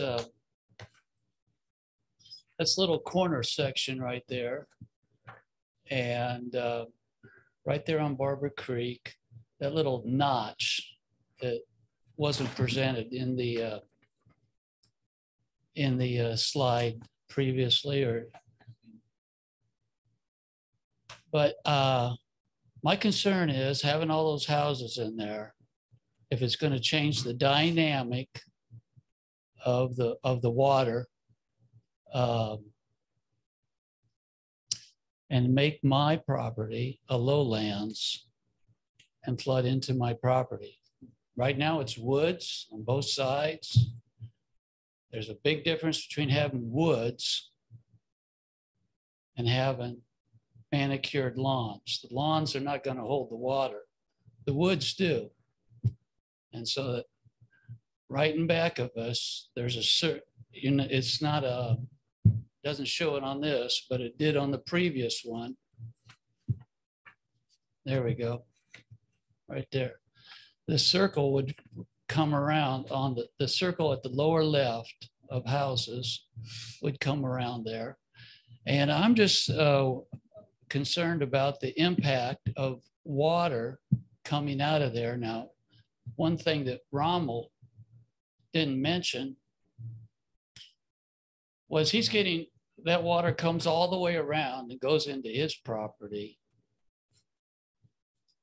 little corner section right there. And right there on Barber Creek, that little notch that wasn't presented in the slide previously, but my concern is having all those houses in there, if it's going to change the dynamic of the water and make my property a lowlands and flood into my property. Right now it's woods on both sides. There's a big difference between having woods and having manicured lawns. The lawns are not going to hold the water. The woods do. And so that right in back of us, there's a certain, you know, it's not a, doesn't show it on this, but it did on the previous one. There we go. Right there. The circle would come around on the circle at the lower left of houses would come around there. And I'm just concerned about the impact of water coming out of there. Now, one thing that Rommel didn't mention was he's getting, that water comes all the way around and goes into his property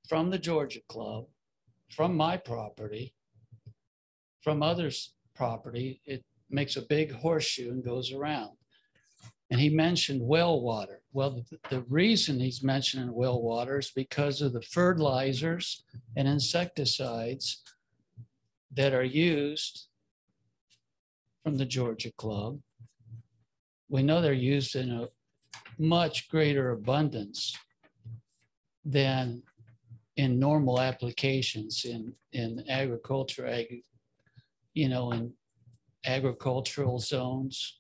from the Georgia Club, from my property, from others' property. It makes a big horseshoe and goes around. And he mentioned well water. Well, the reason he's mentioning well water is because of the fertilizers and insecticides that are used from the Georgia Club. We know they're used in a much greater abundance than in normal applications in agriculture, you know, in agricultural zones.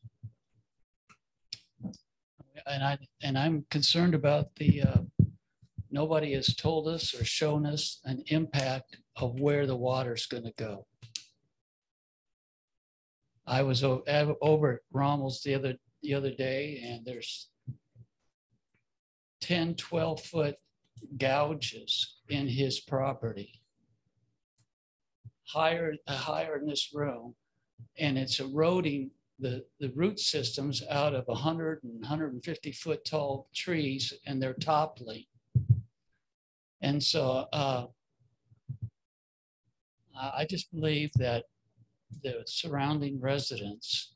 And I'm concerned about the, nobody has told us or shown us an impact of where the water's going to go. I was over at Rommel's the other day, and there's 10, 12-foot gouges in his property, higher in this room, and it's eroding the root systems out of 100 and 150 foot tall trees, and they're toppling. And so I just believe that the surrounding residents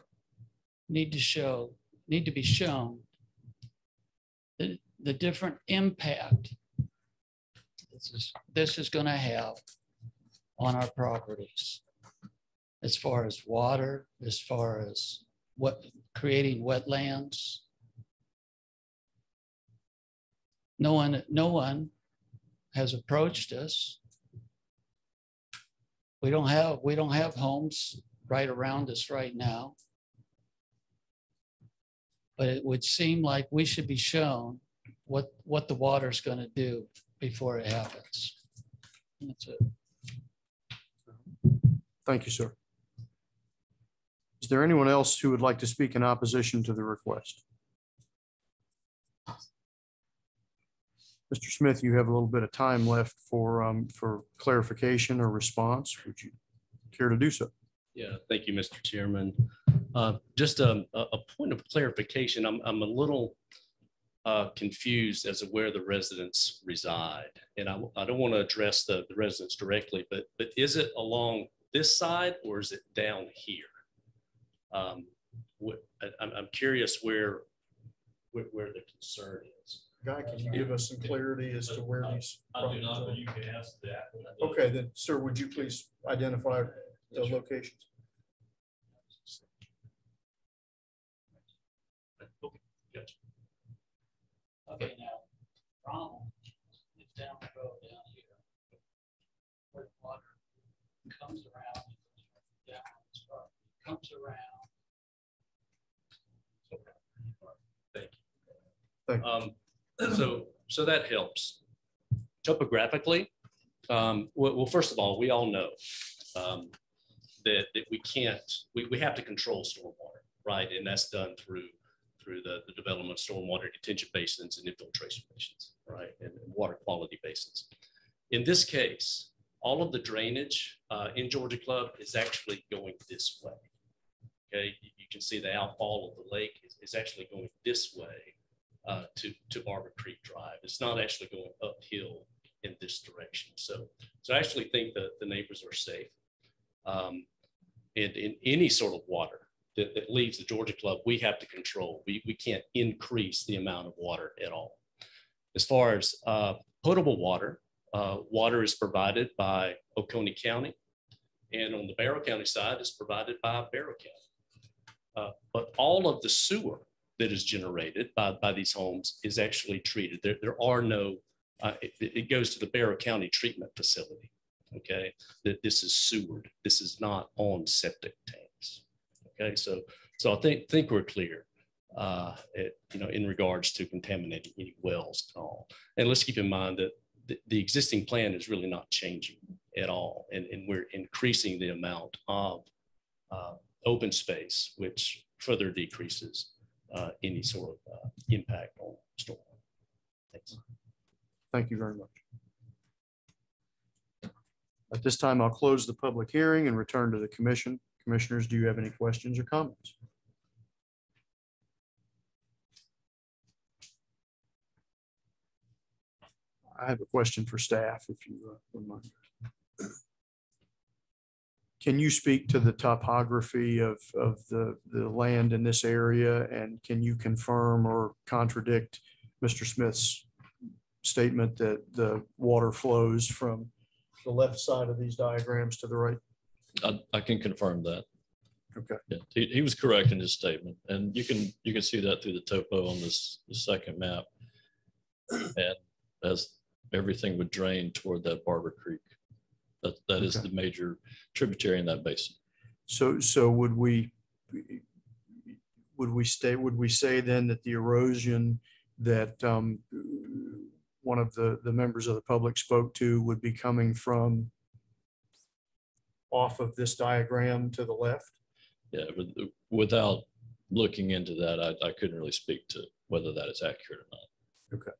need to be shown the different impact this is going to have on our properties, as far as water, as far as creating wetlands. No one has approached us. We don't have homes right around us right now. But it would seem like we should be shown what the water's going to do before it happens. That's it. Thank you, sir. Is there anyone else who would like to speak in opposition to the request? Mr. Smith, you have a little bit of time left for clarification or response. Would you care to do so? Yeah, thank you, Mr. Chairman. Just a point of clarification. I'm a little confused as to where the residents reside. And I don't want to address the residents directly, but is it along this side or is it down here? I'm curious where the concern is. Guy, can you give us some clarity as to where these? I do not, but you can ask that. Okay, then, sir, would you please identify the locations? Okay, gotcha. Okay, now, Rommel is down the road down here, where the water comes around, down this part, comes around. Thank you. Thank you. So that helps. Topographically, well, first of all, we all know that we have to control stormwater, right? And that's done through the development of stormwater detention basins and infiltration basins, right? And water quality basins. In this case, all of the drainage in Georgia Club is actually going this way. Okay, you can see the outfall of the lake is actually going this way to Barber Creek Drive. It's not actually going uphill in this direction. So I actually think that the neighbors are safe. And in any sort of water that leaves the Georgia Club, we have to control. We can't increase the amount of water at all. As far as potable water, water is provided by Oconee County And on the Barrow County side, it's provided by Barrow County. But all of the sewer that is generated by these homes is actually treated. There are no, it goes to the Barrow County treatment facility. Okay, that this is sewered. This is not on septic tanks. Okay, so I think we're clear, in regards to contaminating any wells at all. And let's keep in mind that the existing plan is really not changing at all, and we're increasing the amount of open space, which further decreases any sort of impact on stormwater. Thanks. Thank you very much. At this time, I'll close the public hearing and return to the commission. Commissioners, do you have any questions or comments? I have a question for staff, if you wouldn't mind. Can you speak to the topography of the land in this area, and can you confirm or contradict Mr. Smith's statement that the water flows from the left side of these diagrams to the right? I can confirm that. Okay. Yeah, he was correct in his statement, and you can see that through the topo on this the second map, and as everything would drain toward that Barber Creek. That is the major tributary in that basin. So would we say then that the erosion that one of the members of the public spoke to would be coming from off of this diagram to the left? Yeah, but without looking into that, I couldn't really speak to whether that is accurate or not. Okay.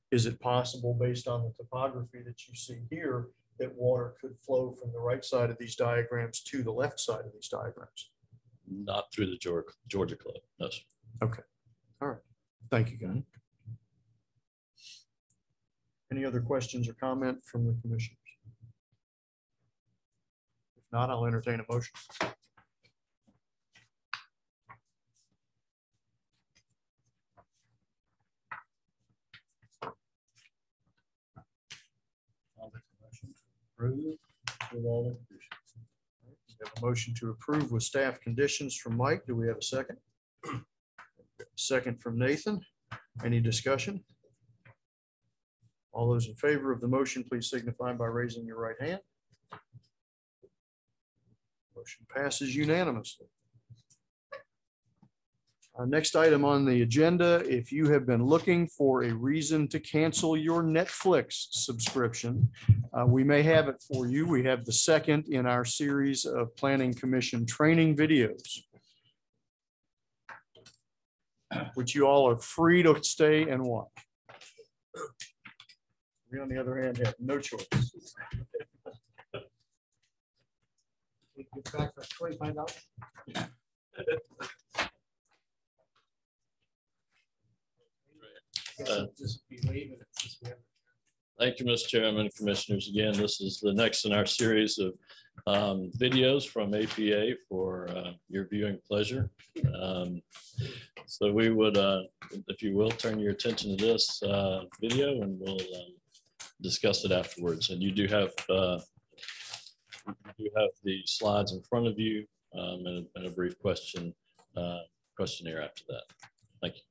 Is it possible, based on the topography that you see here, that water could flow from the right side of these diagrams to the left side of these diagrams? Not through the Georgia Club, no, sir. Okay. All right. Thank you, Gunn. Any other questions or comment from the commissioners? If not, I'll entertain a motion. Approve with all the conditions. We have a motion to approve with staff conditions from Mike. Do we have a second? Second from Nathan. Any discussion? All those in favor of the motion, please signify by raising your right hand. Motion passes unanimously. Next item on the agenda, if you have been looking for a reason to cancel your Netflix subscription, we may have it for you. We have the second in our series of Planning Commission training videos, which you all are free to stay and watch. We, on the other hand, have no choice. Get back for $25. Just be leaving it since we have. Thank you, Mr. Chairman, Commissioners. Again, this is the next in our series of videos from APA for your viewing pleasure. So we would, if you will, turn your attention to this video, and we'll discuss it afterwards. And you do have the slides in front of you, and a brief questionnaire after that. Thank you.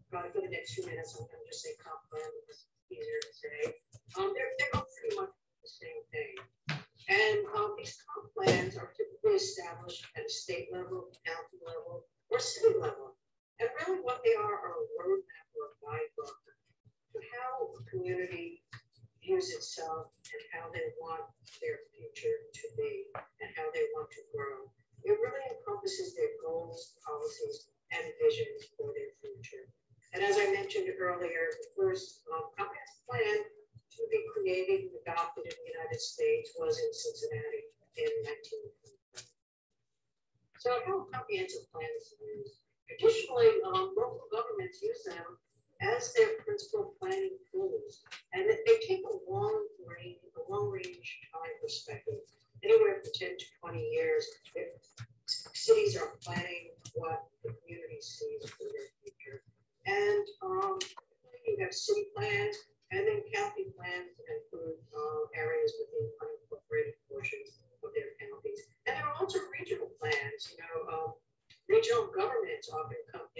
Probably for the next 2 minutes, I'm going to just say comp plan, because it's easier to say. They're all pretty much the same thing. And these comp plans are typically established at a state level, county level, or city level. And really what they are a roadmap or a guidebook to how a community views itself and how they want their future to be and how they want to grow. It really encompasses their goals, policies, and visions for their future. And as I mentioned earlier, the first comprehensive plan to be created and adopted in the United States was in Cincinnati in 1920. So how a comprehensive plan is used. Traditionally, local governments use them as their principal planning tools, and they take a long range time perspective, anywhere from 10 to 20 years. If cities are planning what the community sees for their future. And you have city plans and then county plans that include areas within regional governments often come,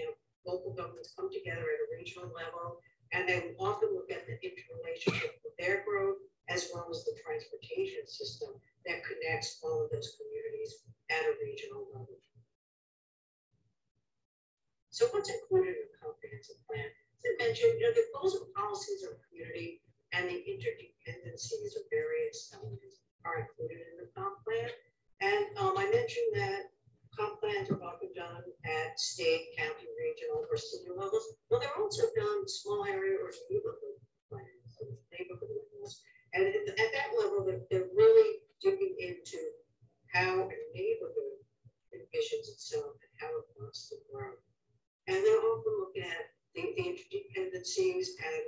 local governments come together at a regional level, and they often look at the interrelationship with their growth as well as the transportation system that connects all of those communities at a regional level. So what's included in the comprehensive plan? As I mentioned, the goals and policies of community and the interdependencies of various elements are included in the comp plan. And I mentioned that comp plans are often done at state, county, regional, or city levels. Well, they're also done small area or neighborhood plans, neighborhood levels. And at that level, they're really digging into how a neighborhood envisions itself and how it wants to grow. And they're often looking at the interdependencies and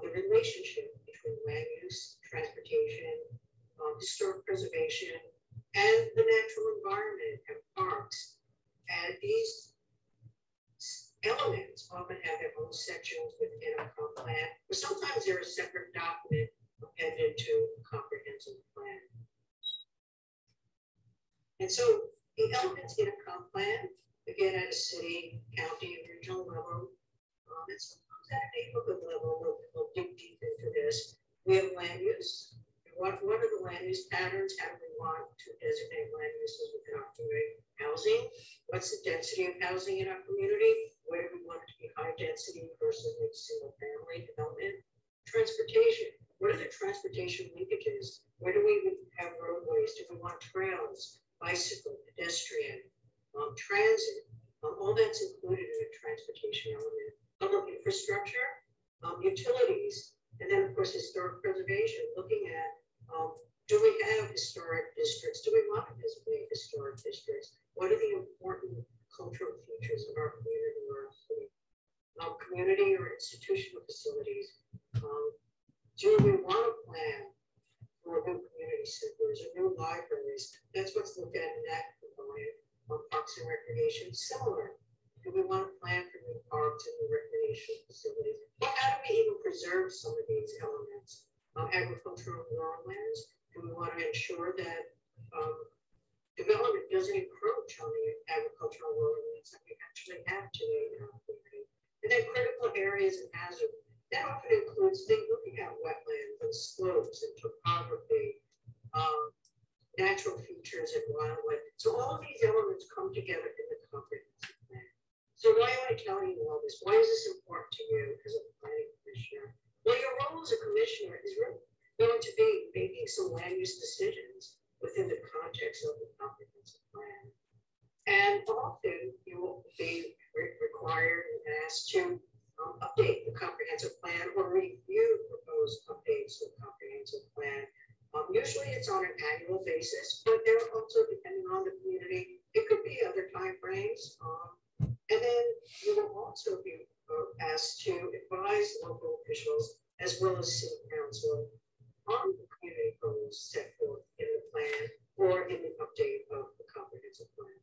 the relationship between land use, transportation, historic preservation, and the natural environment and parks. And these elements often have their own sections within a comp plan, or sometimes they're a separate document appended to a comprehensive plan. And so the elements in a comp plan, again, at a city, county, and regional level, and sometimes at a neighborhood level, we'll dig deep into this. We have land use. What are the land use patterns? How do we want to designate land uses within our community? Housing. What's the density of housing in our community? Where do we want it to be high density versus like single family development? Transportation. What are the transportation linkages? Where do we have roadways? Do we want trails, bicycle, pedestrian, transit? All that's included in a transportation element. Public infrastructure, utilities, and then of course historic preservation, looking at do we have historic districts? Do we want to designate historic districts? What are the important cultural features of our community or our city? Community or institutional facilities. Do we want to plan for new community centers or new libraries? That's what's looked at in that component. Parks and recreation, similar. Do we want to plan for new parks and new recreation facilities? Well, how do we even preserve some of these elements? Agricultural rural lands. Do we want to ensure that development doesn't encroach on the agricultural rural lands that we actually have today in our community? And then critical areas and hazard. That often includes things looking at wetlands and slopes and topography, natural features and wildlife. So all of these elements come together in the comprehensive plan. So why am I telling you all this? Why is this important to you as a planning commissioner? Well, your role as a commissioner is really going to be making some land use decisions within the context of the comprehensive plan. And often you will be required and asked to update the comprehensive plan or review proposed updates to the comprehensive plan. Usually it's on an annual basis, but there are also, depending on the community, it could be other time frames. And then you will also be asked to advise local officials as well as city council on the community goals set forth in the plan or in the update of the comprehensive plan.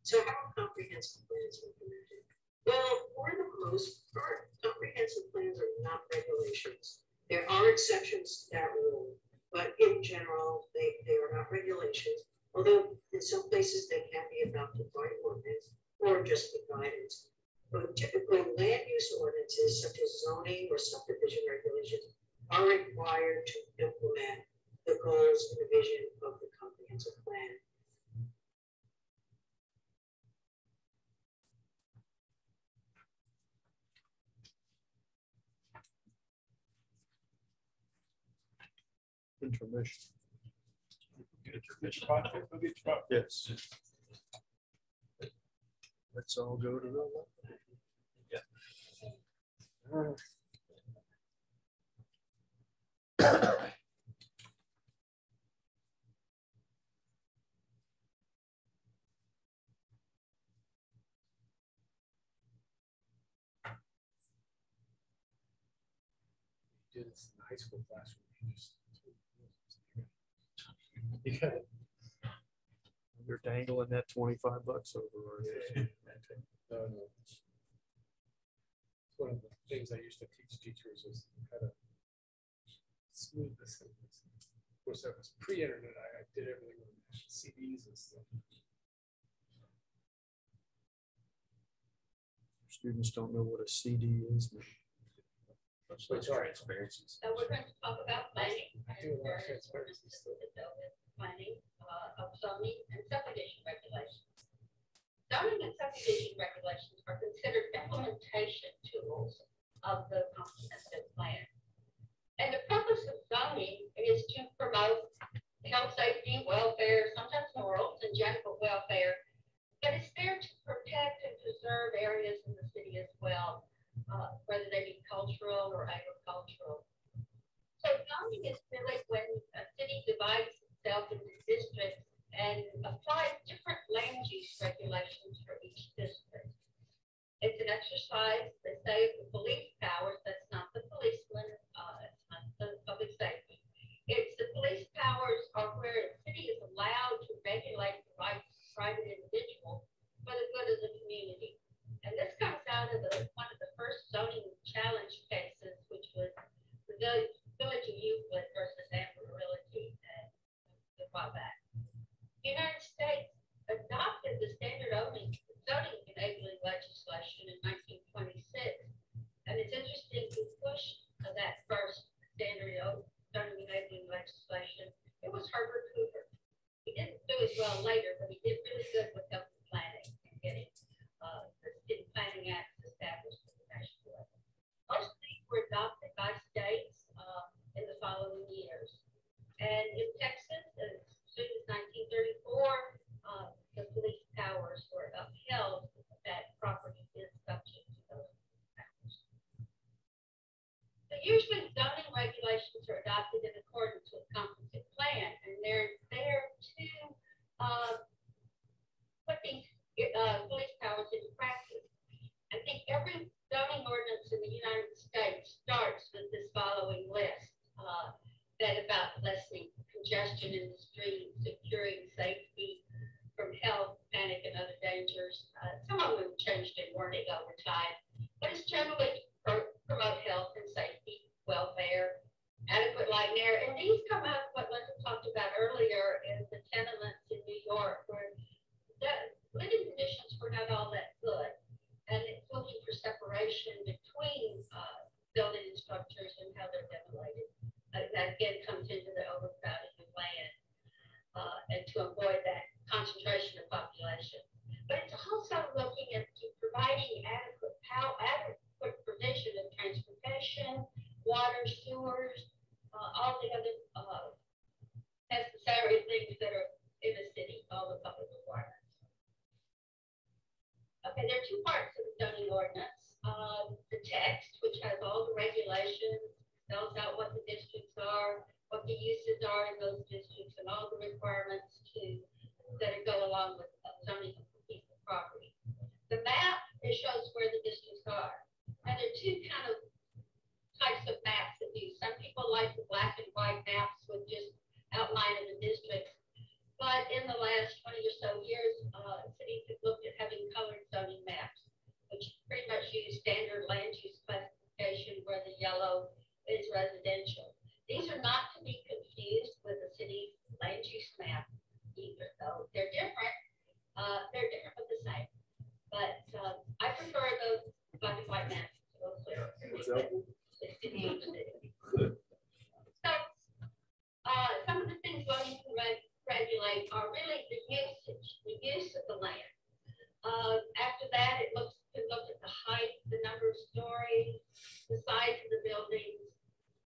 So how are comprehensive plans implemented? Well, for the most part, comprehensive plans are not regulations. There are exceptions to that rule, but in general, they are not regulations, although in some places they can be adopted by ordinance or just with guidance. But typically, land use ordinances such as zoning or subdivision regulations are required to implement the goals and the vision of the comprehensive plan. Intermission. Intermission. Yes. Let's all go to the. Yeah. Did this in the high school classroom. You got it. You're dangling that $25 over our heads. No. It's one of the things I used to teach teachers is how to smooth this. Of course, that was pre-internet. I did everything on Students don't know what a CD is. Transparencies. So we're going to talk about planning. Planning of zoning and subdivision regulations. Zoning and subdivision regulations are considered implementation tools of the comprehensive plan. And the purpose of zoning is to promote health, safety, welfare, sometimes morals and general welfare, but it's there to protect and preserve areas in the city as well, whether they be cultural or agricultural. So zoning is really when a city divides itself into districts and applies different land use regulations for each district. It's an exercise, they say, of the police powers. That's not the policeman, it's not the public safety. It's the police powers are where a city is allowed to regulate the rights of private individuals for the good of the community. And this comes out of one of the first zoning challenge cases, which was the Village of Euclid versus Amber Realty a while back. The United States adopted the standard zoning enabling legislation in 1926, and it's interesting to push that first standard zoning enabling legislation. It was Herbert Hoover. He didn't do as well later, but he did really good with government planning and getting the City Planning Act established at the national level. Most of these were adopted by states in the following years. And in Texas, as soon as 1934, the police powers were upheld that property is subject to those powers. So usually zoning regulations are adopted in accordance with comprehensive plan, and they're there to put these police powers into practice. I think every zoning ordinance in the United States starts with this following list. That about lessening congestion in the streets, securing safety from health, panic, and other dangers. Some of them changed in wording over time, but it's generally promote health and safety, welfare, adequate light and air. And these come out of what Linda talked about earlier in the tenements in New York, where the living conditions were not all that good. And it's looking for separation between building structures and how they're ventilated. That again comes into the overcrowding of land and to avoid that concentration of population. But it's also looking at providing adequate provision of transportation, water, sewers, all the other necessary things that are in the city, all the public requirements. Okay, there are two parts of the zoning ordinance. The text, which has all the regulations, spells out what the districts are, what the uses are in those districts, and all the requirements that go along with zoning a piece of property. The map, it shows where the districts are. And there are two kind of types of maps that use. Some people like the black and white maps with just outline of the districts. But in the last 20 or so years, cities have looked at having colored zoning maps, which pretty much use standard land use classification where the yellow is residential. These are not to be confused with the city's land use map either, though they're different. They're different but the same. But I prefer those black and white maps. So some of the things zoning can regulate are really the use of the land. After that, it can look at the height, the number of stories, the size of the buildings,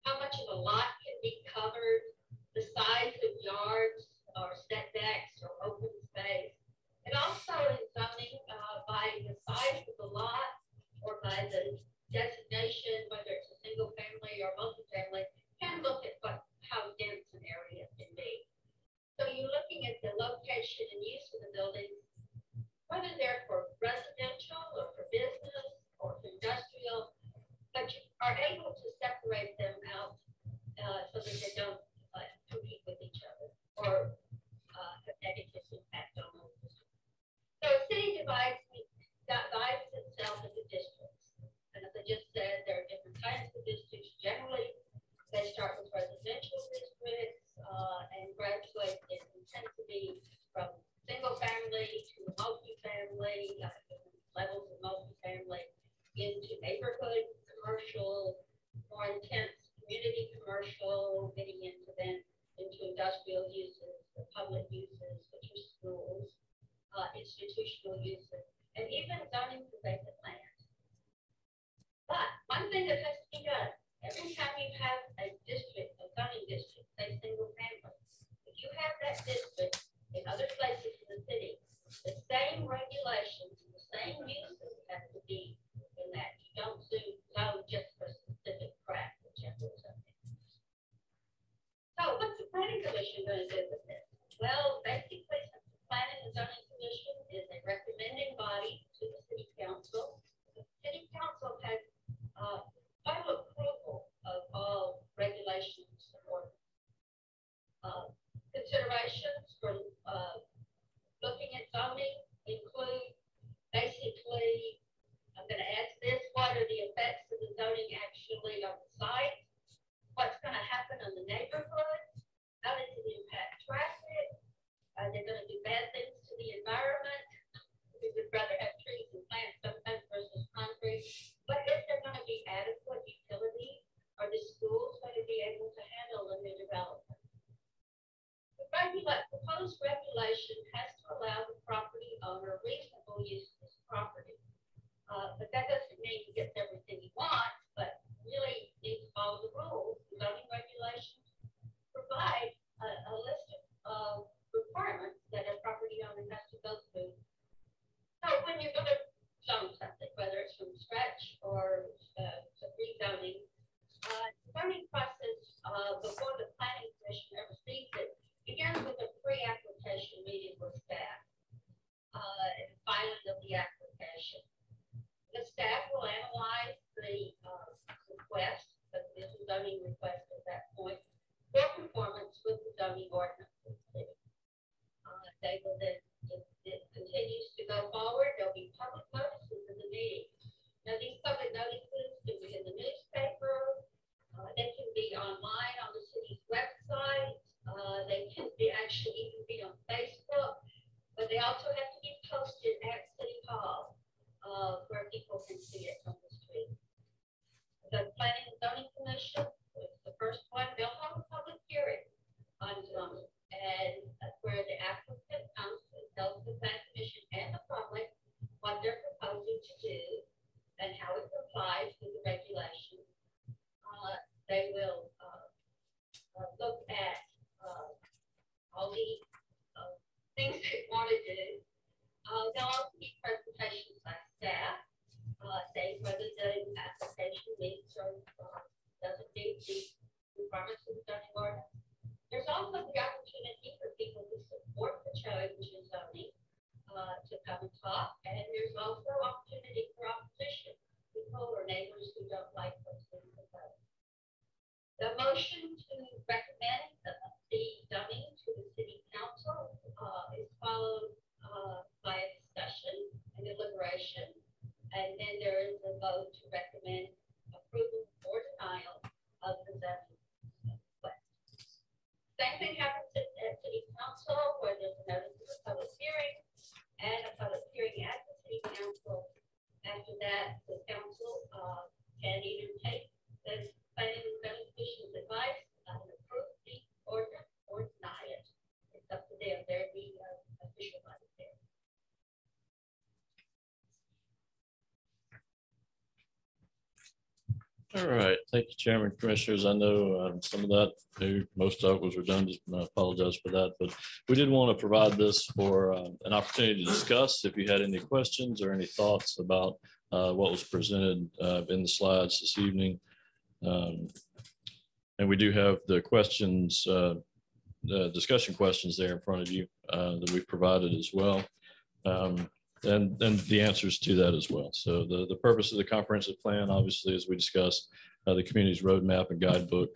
how much of a lot can be covered, the size of yards or setbacks or open space. And also in zoning, by the size of the lot or by the designation, whether it's a single family or multifamily, can look at how dense an area can be. So you're looking at the location and use of the buildings, whether they're for residential or for business or for industrial, but you are able to separate them out so that they don't compete with each other or have negative impact on them. So a city divides itself into districts. And as I just said, there are different types of districts. Generally, they start with residential districts and graduate in intensity from uses, which are schools, institutional uses, and even zoning for vacant land. But one thing that has to be done, every time you have a district, a zoning district, say single family, if you have that district in other places in the city, the same regulations, the same uses have to be in that. You don't zone just for specific craft, whichever is up there. So what's the planning commission going to do with this? Well, basically, since the planning and zoning commission is a recommending body to the city council, the city council has final approval of all regulations or considerations for looking at zoning include basically, I'm going to add this, what are the effects of the zoning actually on the site? What's going to happen on the neighborhood? How does it impact traffic? Are they going to do bad things to the environment? We would rather have trees and plants sometimes versus concrete. But is there going to be adequate utilities? Are the schools going to be able to handle the new development? The proposed regulation has to allow the property owner reasonable use of this property. But that doesn't mean he gets everything he wants, but really needs to follow the rules. The zoning regulations provide a list of requirements that a property owner has to go through. So when you're going to zone something, whether it's from scratch or rezoning, the zoning process before the planning commission ever sees it begins with a pre-application meeting with staff and filing of the application. The staff will analyze the request, but this is zoning request at that point, for conformance with the zoning ordinance. They will then, if it continues to go forward, there'll be public notices in the meeting. Now, these public notices can be in the newspaper, they can be online on the city's website, they can be actually even be on Facebook, but they also have to be posted at City Hall where people can see it on the street. The Planning and Zoning Commission is the first one. They'll have a public hearing on zoning, and that's where the applicant comes and tells the Planning Commission and the public what they're proposing to do and how it complies with the regulations. They will look at all the things they want to do. There'll also be presentations by staff, saying whether the application meets or doesn't meet the requirements of the zoning ordinance. There's also the opportunity for people who support the change in zoning to come and talk, and there's also opportunity for opposition, people or neighbors who don't like what's being proposed. The motion to recommend the zoning to the city council is followed by a discussion and deliberation, and then there is a vote to recommend approval or denial of the zoning. Same thing happens at city council, where there's a notice of a public hearing and a public hearing at the city council. After that, the council can either take the planning and zoning commission's advice and approve the ordinance or deny it. It's up to them. They're the official body there. All right, thank you, Chairman, Commissioners. I know some of that, maybe most of it was redundant, and I apologize for that, but we did want to provide this for an opportunity to discuss. If you had any questions or any thoughts about what was presented in the slides this evening. And we do have the questions, the discussion questions there in front of you that we've provided as well. And the answers to that as well. So the purpose of the comprehensive plan, obviously, as we discussed, the community's roadmap and guidebook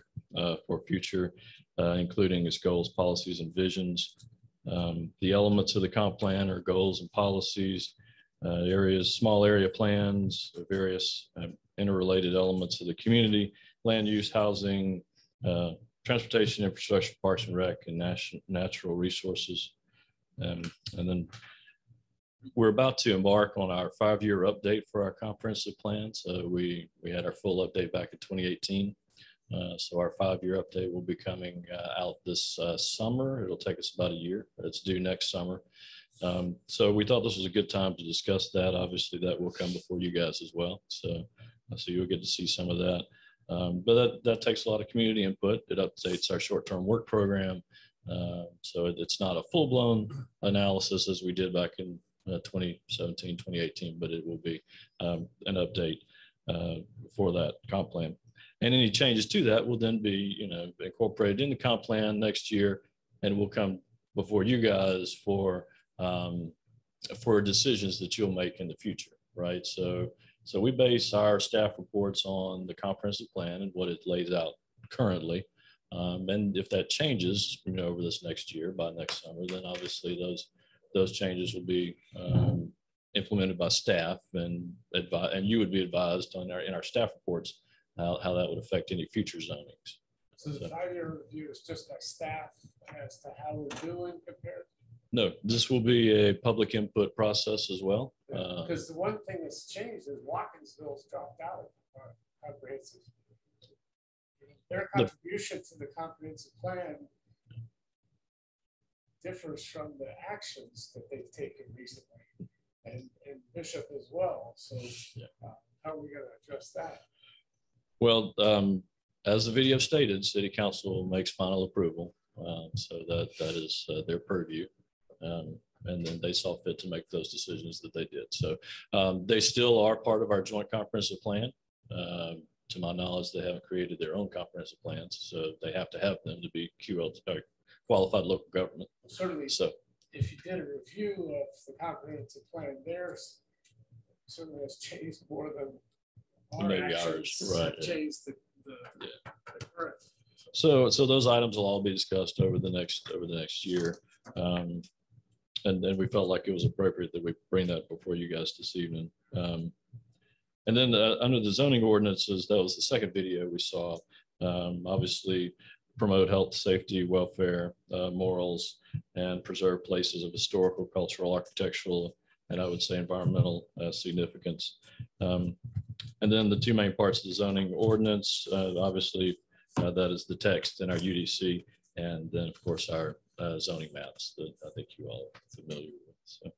for future, including its goals, policies, and visions. The elements of the comp plan are goals and policies, areas, small area plans, various interrelated elements of the community, land use, housing, transportation, infrastructure, parks and rec, and natural resources. And then we're about to embark on our 5-year update for our comprehensive plan. So we had our full update back in 2018. So our 5-year update will be coming out this summer. It'll take us about a year. It's due next summer. So we thought this was a good time to discuss that. Obviously, that will come before you guys as well. So you'll get to see some of that. But that takes a lot of community input. It updates our short-term work program. So it's not a full-blown analysis as we did back in 2017, 2018, but it will be an update for that comp plan. And any changes to that will then be, incorporated in the comp plan next year, and will come before you guys for decisions that you'll make in the future, right? So we base our staff reports on the comprehensive plan and what it lays out currently. And if that changes, over this next year, by next summer, then obviously those changes will be implemented by staff, and you would be advised in our staff reports how that would affect any future zonings. So the 5-year review is just by staff as to how we're doing compared? No, this will be a public input process as well. Because the one thing that's changed is Watkinsville's dropped out of comprehensive. Their contribution to the comprehensive plan differs from the actions that they've taken recently, and Bishop as well. So how are we going to address that? Well, as the video stated, City Council makes final approval. So that is their purview. And then they saw fit to make those decisions that they did. So they still are part of our joint comprehensive plan. To my knowledge, they haven't created their own comprehensive plans, so they have to have them to be qualified local government. Certainly, so if you did a review of the comprehensive plan, theirs certainly has changed more than maybe ours, right? Changed the current. So those items will all be discussed over the next year. And then we felt like it was appropriate that we bring that before you guys this evening. And then under the zoning ordinances, that was the second video we saw. Obviously, promote health, safety, welfare, morals, and preserve places of historical, cultural, architectural, and I would say environmental significance. And then the two main parts of the zoning ordinance, obviously, that is the text in our UDC, and then of course our zoning maps that I think you all are familiar with. So,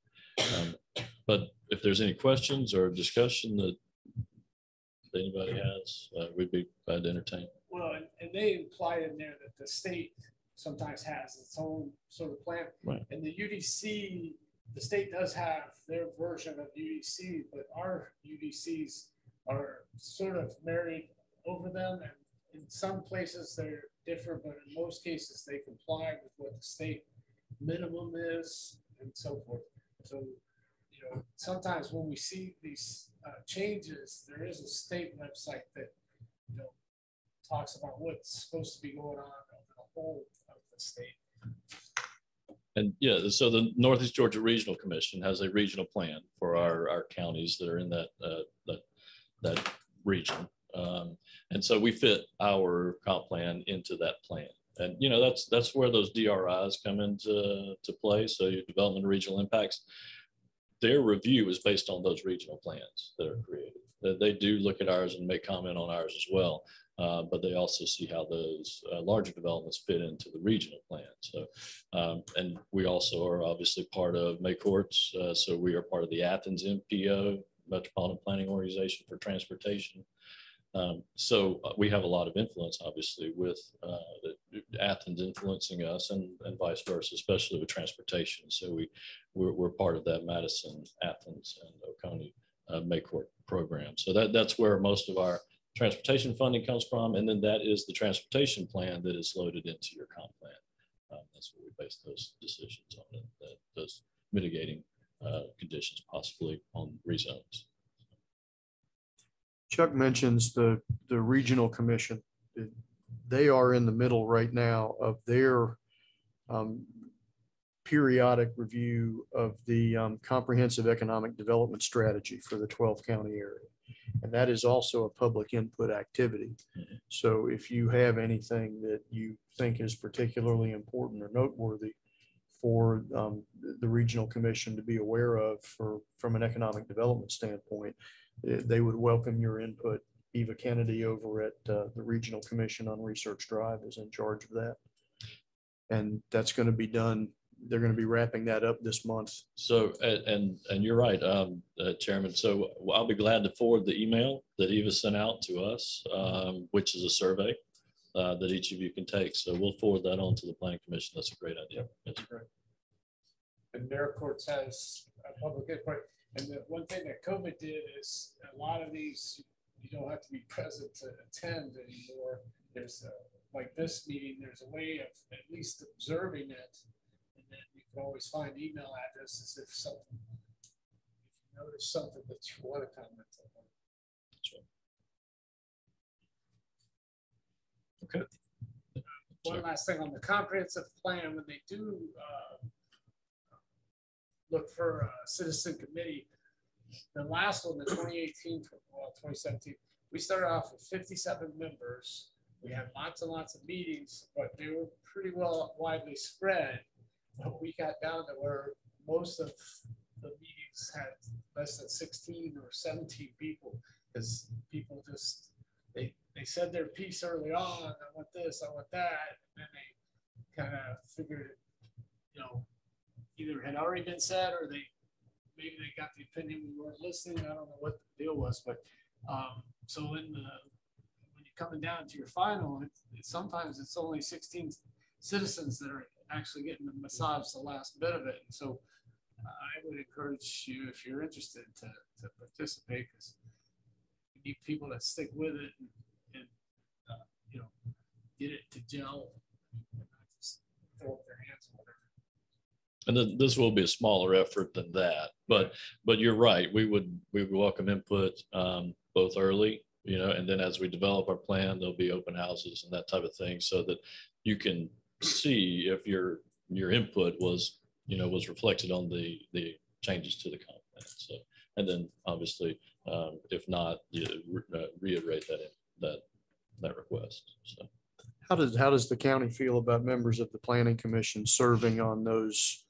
but if there's any questions or discussion that anybody has, we'd be glad to entertain. Well, and they imply in there that the state sometimes has its own sort of plan. Right. And the UDC, the state does have their version of UDC, but our UDCs are sort of married over them. And in some places they're different, but in most cases they comply with what the state minimum is and so forth. So, sometimes when we see these changes, there is a state website that, talks about what's supposed to be going on over the whole of the state. And so the Northeast Georgia Regional Commission has a regional plan for our counties that are in that region. And so we fit our comp plan into that plan. And, that's where those DRIs come into play. So your development of regional impacts, their review is based on those regional plans that are created. They do look at ours and make comment on ours as well. But they also see how those larger developments fit into the regional plan. So, and we also are obviously part of Maycourt's. So we are part of the Athens MPO, Metropolitan Planning Organization for Transportation. So we have a lot of influence, obviously, with Athens influencing us, and vice versa, especially with transportation. So we're part of that Madison, Athens, and Oconee Maycourt program. So that's where most of our transportation funding comes from, and then that is the transportation plan that is loaded into your comp plan. That's what we base those decisions on, those mitigating conditions possibly on rezones. Chuck mentions the regional commission. They are in the middle right now of their periodic review of the comprehensive economic development strategy for the 12 county area. And that is also a public input activity. So if you have anything that you think is particularly important or noteworthy for the regional commission to be aware of from an economic development standpoint, they would welcome your input Eva Kennedy over at the Regional Commission on Research Drive is in charge of that. And that's going to be done. They're going to be wrapping that up this month. So, and you're right, Chairman. So I'll be glad to forward the email that Eva sent out to us, which is a survey that each of you can take. So we'll forward that on to the Planning Commission. That's a great idea. That's great. And AmeriCorps has a public input. And the one thing that COVID did is a lot of these, you don't have to be present to attend anymore. There's like this meeting, there's a way of at least observing it. And then you can always find email addresses if something, if you notice something that you want to comment on. Okay. One last thing on the comprehensive plan, when they do look for a citizen committee, the last one, the 2018, well, 2017, we started off with 57 members. We had lots and lots of meetings, but they were pretty well widely spread. But we got down to where most of the meetings had less than 16 or 17 people, because people just, they said their piece early on, I want this, I want that, and then they kind of figured, you know, either had already been said or maybe they got the opinion we weren't listening. I don't know what the deal was, but so when you're coming down to your final, sometimes it's only 16 citizens that are actually getting to massage the last bit of it. And so I would encourage you, if you're interested, to participate, because you need people that stick with it and you know, get it to gel, and not just throw up their hands on whatever. And then this will be a smaller effort than that, but you're right. We would welcome input both early, you know, and then as we develop our plan, there'll be open houses and that type of thing, so that you can see if your input was, you know, was reflected on the changes to the comp plan. So, and then obviously, if not, you reiterate that request. So. How does the county feel about members of the Planning Commission serving on those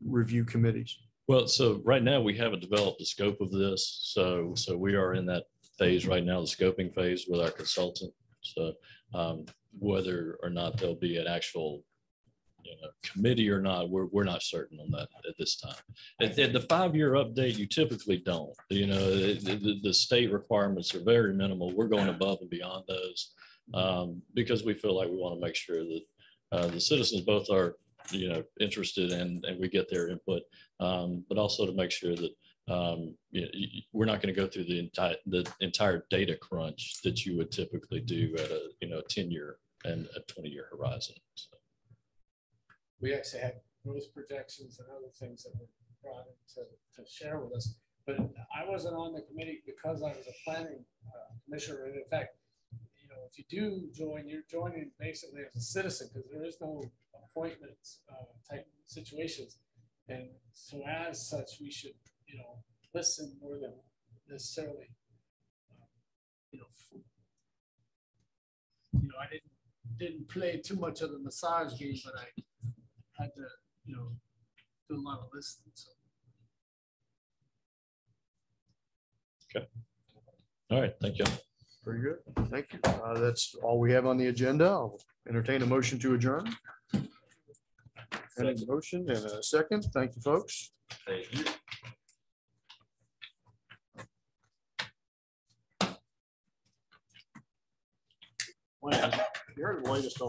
review committees? Well, so right now we haven't developed the scope of this. So we are in that phase right now, the scoping phase with our consultant. So whether or not there'll be an actual, you know, committee or not, we're not certain on that at this time. At the 5-year update, you typically don't. You know, the state requirements are very minimal. We're going above and beyond those. Because we feel like we want to make sure that the citizens both are, you know, interested and we get their input, but also to make sure that you know, we're not going to go through the entire data crunch that you would typically do at a, you know, 10-year and a 20-year horizon. So. We actually had growth projections and other things that were brought in to share with us, but I wasn't on the committee because I was a planning commissioner, and in fact, if you do join, you're joining basically as a citizen, because there is no appointments type situations. And so as such, we should, you know, listen more than necessarily, you know, I didn't play too much of the massage game, but I had to, you know, do a lot of listening. So. Okay. All right. Thank you. Very good. Thank you. That's all we have on the agenda. I'll entertain a motion to adjourn. And a motion and a second. Thank you, folks. Thank you. You heard the latest on